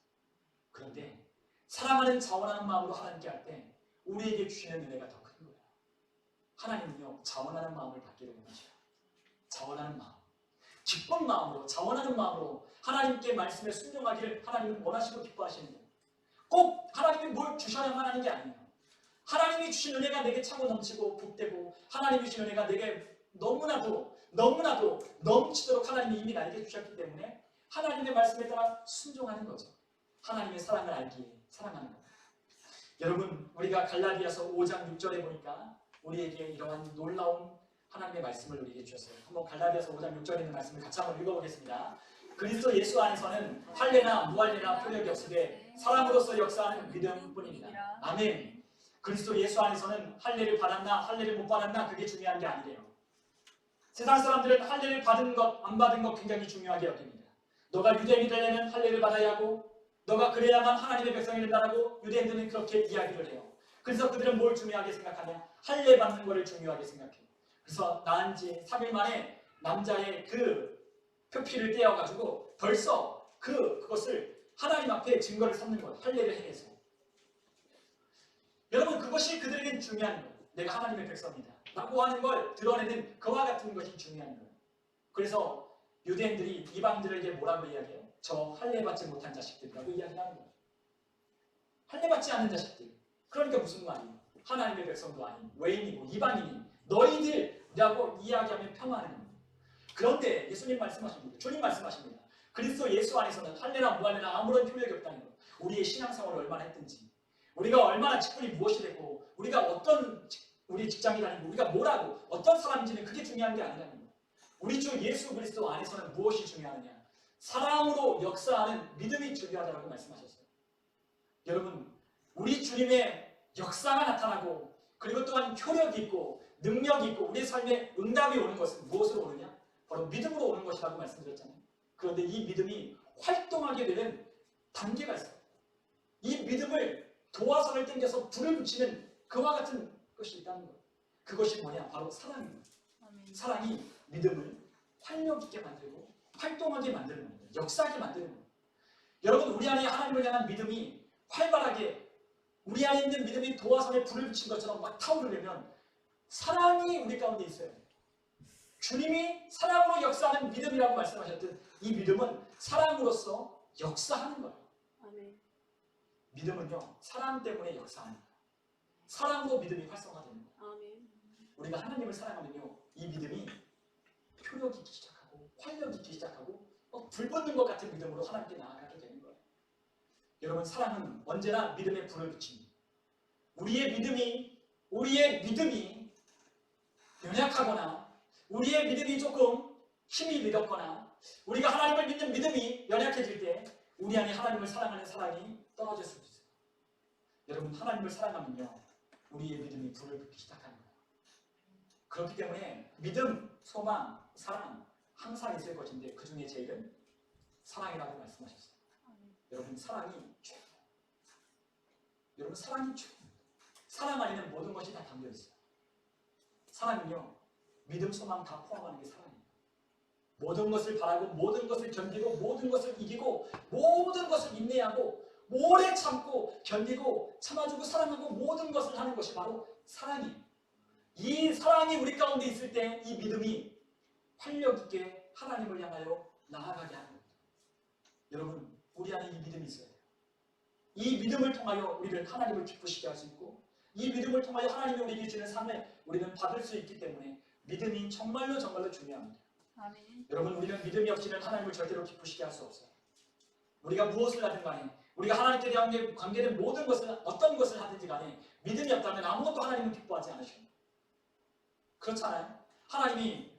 그런데 사랑하는 자원하는 마음으로 하나님께 할 때 우리에게 주시는 은혜가 더 큰 거예요. 하나님은요, 자원하는 마음을 받기를 원하셔요. 자원하는 마음, 기쁜 마음으로, 자원하는 마음으로 하나님께 말씀에 순종하기를 하나님은 원하시고 기뻐하시는 거예요. 꼭 하나님이 뭘 주셔야만 하는 게 아니에요. 하나님이 주신 은혜가 내게 차고 넘치고 복되고 하나님이 주신 은혜가 내게 너무나도 넘치도록 하나님이 이미 나에게 주셨기 때문에 하나님의 말씀에 따라 순종하는 거죠. 하나님의 사랑을 알기에 사랑하는 거예요. 여러분, 우리가 갈라디아서 5장 6절에 보니까 우리에게 이러한 놀라운 하나님의 말씀을 우리에게 주셨어요. 한번 갈라디아서 5장 6절에 있는 말씀을 같이 한번 읽어보겠습니다. 그리스도 예수 안에서는 할례나 무할례나 표력이 없으되 사랑으로서 역사하는 믿음뿐입니다. 아멘. 그리스도 예수 안에서는 할례를 받았나 할례를 못 받았나 그게 중요한 게 아니래요. 세상 사람들은 할례를 받은 것 안 받은 것 굉장히 중요하게 여깁니다. 너가 유대인이 되려면 할례를 받아야 하고 너가 그래야만 하나님의 백성이 된다라고 유대인들은 그렇게 이야기를 해요. 그래서 그들은 뭘 중요하게 생각하냐? 할례 받는 것을 중요하게 생각해요. 그래서 낳은 지 3일 만에 남자의 그 표피를 떼어가지고 벌써 그것을 하나님 앞에 증거를 삼는 거예요. 할례를 행해서. 여러분 그것이 그들에겐 중요한 거예요. 내가 하나님의 백성이다 라고 하는 걸 드러내는 그와 같은 것이 중요한 거예요. 그래서 유대인들이 이방인들에게 뭐라고 이야기해요? 저 할례받지 못한 자식들이라고 이야기하는 거예요. 할례받지 않은 자식들. 그러니까 무슨 말이에요? 하나님의 백성도 아닌 외인이고 이방인이 너희들이라고 이야기하며 폄하하는 겁니다. 그런데 예수님 말씀하십니다. 주님 말씀하십니다. 그리스도 예수 안에서는 할례나 무할례나 아무런 효력이 없다는 것. 우리의 신앙생활을 얼마나 했든지, 우리가 얼마나 직분이 무엇이 되고, 우리가 어떤 우리 직장이 다니고, 우리가 뭐라고 어떤 사람인지는 그게 중요한 게 아니라는 거예요. 우리 주 예수 그리스도 안에서는 무엇이 중요하느냐? 사랑으로 역사하는 믿음이 중요하다고 말씀하셨어요. 여러분, 우리 주님의 역사가 나타나고 그리고 또한 효력이 있고 능력이 있고 우리의 삶에 응답이 오는 것은 무엇으로 오느냐? 바로 믿음으로 오는 것이라고 말씀드렸잖아요. 그런데 이 믿음이 활동하게 되는 단계가 있어요. 이 믿음을 도화선을 당겨서 불을 붙이는 그와 같은 것이 있다는 거예요. 그것이 뭐냐? 바로 사랑입니다. 사랑이 믿음을 활력 있게 만들고 활동하게 만드는 겁니다. 역사하게 만드는 겁니다. 여러분, 우리 안에 하나님을 향한 믿음이 활발하게 우리 안에 있는 믿음이 도화선에 불을 붙인 것처럼 막 타오르려면 사랑이 우리 가운데 있어요. 주님이 사랑으로 역사하는 믿음이라고 말씀하셨던 이 믿음은 사랑으로서 역사하는 거예요. 아멘. 믿음은요, 사랑 때문에 역사하는 거예요. 사랑으로 믿음이 활성화되는 거예요. 아멘. 우리가 하나님을 사랑하면요, 이 믿음이 효력이 있기 시작하고 활력이 있기 시작하고 불붙는 것 같은 믿음으로 하나님께 나아가게 되는 거예요. 여러분, 사랑은 언제나 믿음에 불을 붙입니다. 우리의 믿음이 연약하거나 우리의 믿음이 조금 힘이 늦었거나 우리가 하나님을 믿는 믿음이 연약해질 때 우리 안에 하나님을 사랑하는 사랑이 떨어질 수 있어요. 여러분, 하나님을 사랑하면요, 우리의 믿음이 불을 붙기 시작하는 거예요. 그렇기 때문에 믿음, 소망, 사랑 항상 있을 것인데 그 중에 제일은 사랑이라고 말씀하셨어요. 여러분, 사랑이 최고예요. 여러분, 사랑이 최고입니다. 사랑 안에는 모든 것이 다 담겨 있어요. 사랑은요, 믿음, 소망 다 포함하는 게 사랑이에요. 모든 것을 바라고 모든 것을 견디고 모든 것을 이기고 모든 것을 인내하고 오래 참고 견디고 참아주고 사랑하고 모든 것을 하는 것이 바로 사랑이에요. 이 사랑이 우리 가운데 있을 때 이 믿음이 활력 있게 하나님을 향하여 나아가게 하는 겁니다. 여러분, 우리 안에 이 믿음이 있어야 돼요. 이 믿음을 통하여 우리는 하나님을 기쁘시게 할 수 있고 이 믿음을 통하여 하나님이 우리에게 주는 상을 우리는 받을 수 있기 때문에 믿음이 정말로 중요합니다. 아멘. 여러분, 우리는 믿음이 없이는 하나님을 절대로 기쁘시게 할 수 없어요. 우리가 무엇을 하든 간에 우리가 하나님께 대한 관계된 모든 것을 어떤 것을 하든지 간에 믿음이 없다면 아무것도 하나님은 기뻐하지 않으십니다. 그렇잖아요. 하나님이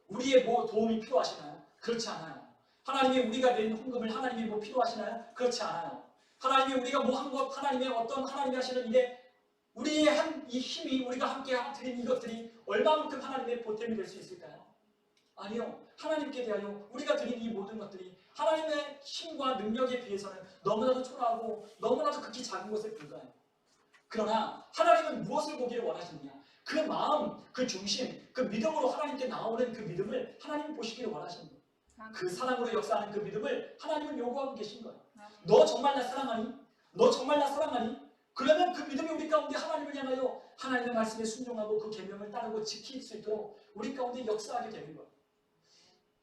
우리의 도움이 필요하시나요? 그렇지 않아요. 하나님이 우리가 낸 헌금을 하나님이 필요하시나요? 그렇지 않아요. 하나님이 우리가 한 것, 하나님의 어떤 하나님이 하시는 일에 우리의 이 힘이 우리가 함께 드린 이것들이 얼마만큼 하나님의 보탬이 될 수 있을까요? 아니요. 하나님께 대하여 우리가 드린 이 모든 것들이 하나님의 힘과 능력에 비해서는 너무나도 초라하고 너무나도 극히 작은 것에 불과해요. 그러나 하나님은 무엇을 보기를 원하시느냐? 그 마음, 그 중심, 그 믿음으로 하나님께 나오는 그 믿음을 하나님이 보시기를 원하시는 거예요. 그 사랑으로 역사하는 그 믿음을 하나님은 요구하고 계신 거예요. 너 정말 나 사랑하니? 너 정말 나 사랑하니? 그러면 그 믿음이 우리 가운데 하나님을 향하여 하나님의 말씀에 순종하고 그 계명을 따르고 지킬 수 있도록 우리 가운데 역사하게 되는 거예요.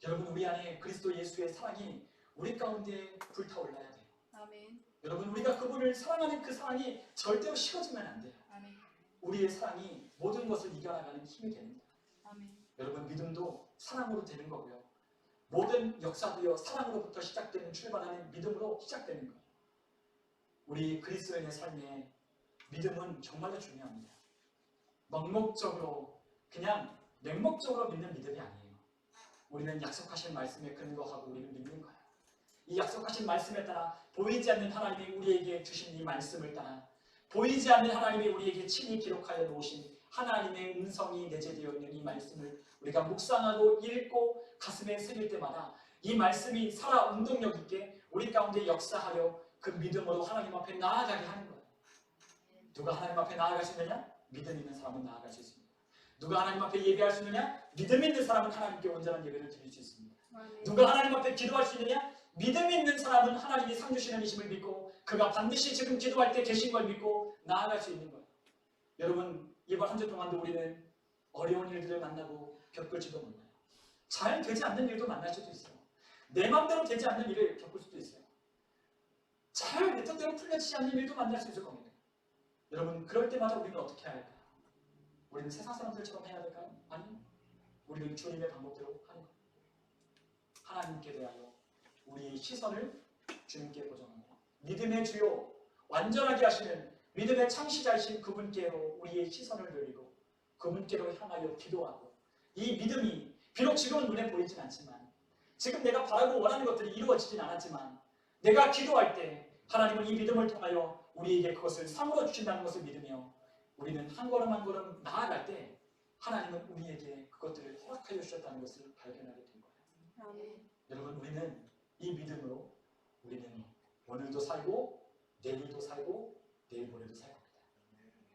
여러분, 우리 안에 그리스도 예수의 사랑이 우리 가운데 불타올라야 돼요. 아멘. 여러분, 우리가 그분을 사랑하는 그 사랑이 절대로 식어지면 안 돼요. 아멘. 우리의 사랑이 모든 것을 이겨나가는 힘이 됩니다. 아멘. 여러분, 믿음도 사랑으로 되는 거고요. 모든 역사도요, 사랑으로부터 시작되는 출발하는 믿음으로 시작되는 거예요. 우리 그리스도인의 삶에 믿음은 정말로 중요합니다. 맹목적으로 그냥 맹목적으로 믿는 믿음이 아니에요. 우리는 약속하신 말씀에 근거하고 우리는 믿는 거예요. 이 약속하신 말씀에 따라 보이지 않는 하나님이 우리에게 주신 이 말씀을 따라 보이지 않는 하나님이 우리에게 친히 기록하여 놓으신 하나님의 음성이 내재되어 있는 이 말씀을 우리가 묵상하고 읽고 가슴에 새길 때마다 이 말씀이 살아 운동력 있게 우리 가운데 역사하여 그 믿음으로 하나님 앞에 나아가게 하는 거예요. 누가 하나님 앞에 나아갈 수 있느냐? 믿음 있는 사람은 나아갈 수 있습니다. 누가 하나님 앞에 예배할 수 있느냐? 믿음 있는 사람은 하나님께 온전한 예배를 드릴 수 있습니다. 누가 하나님 앞에 기도할 수 있느냐? 믿음 있는 사람은 하나님이 상 주시는 이심을 믿고 그가 반드시 지금 기도할 때 계신 걸 믿고 나아갈 수 있는 거예요. 여러분 이번 한 주 동안도 우리는 어려운 일들을 만나고 겪을지도 몰라요. 잘 되지 않는 일도 만날 수도 있어요. 내 마음대로 되지 않는 일을 겪을 수도 있어요. 잘 내 뜻대로 풀려지지 않는 일도 만날 수 있을 겁니다. 여러분 그럴 때마다 우리는 어떻게 해야 할까요? 우리는 세상 사람들처럼 해야 될까요? 아니요. 우리는 주님의 방법대로 하는 겁니다. 하나님께 대하여 우리의 시선을 주님께 고정합니다. 믿음의 주요 완전하게 하시는 믿음의 창시자이신 그분께로 우리의 시선을 돌리고 그분께로 향하여 기도하고 이 믿음이 비록 지금은 눈에 보이진 않지만 지금 내가 바라고 원하는 것들이 이루어지진 않았지만 내가 기도할 때 하나님은 이 믿음을 통하여 우리에게 그것을 상으로 주신다는 것을 믿으며 우리는 한 걸음 한 걸음 나아갈 때 하나님은 우리에게 그것들을 허락하여 주셨다는 것을 발견하게 된 거예요. 아멘. 여러분 우리는 이 믿음으로 우리는 오늘도 살고 내일도 살고 내일 모레도 살 겁니다.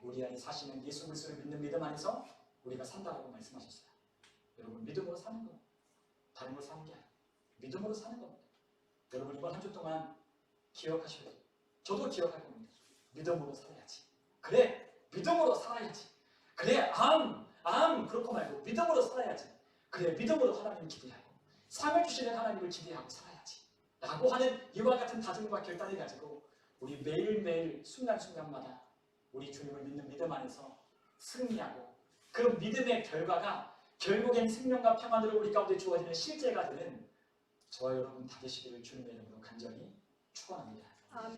우리 안에 사시는 예수 그리스도를 믿는 믿음 안에서 우리가 산다라고 말씀하셨어요. 여러분 믿음으로 사는 겁니다. 다른 걸 사는 게 아니에요. 믿음으로 사는 겁니다. 여러분 이번 한 주 동안 기억하셔야 돼요. 저도 기억할 겁니다. 믿음으로 살아야지. 그래 믿음으로 살아야지. 그래 그렇고 말고 믿음으로 살아야지. 그래 믿음으로 하나님을 기대하고 상을 주시는 하나님을 기대하고 살아야지 라고 하는 이와 같은 다짐과 결단을 가지고 우리 매일매일 순간순간마다 우리 주님을 믿는 믿음 안에서 승리하고 그 믿음의 결과가 결국엔 생명과 평안으로 우리 가운데 주어지는 실제가 되는 저와 여러분 다 되시기를 주님의 이름으로 간절히 축원합니다.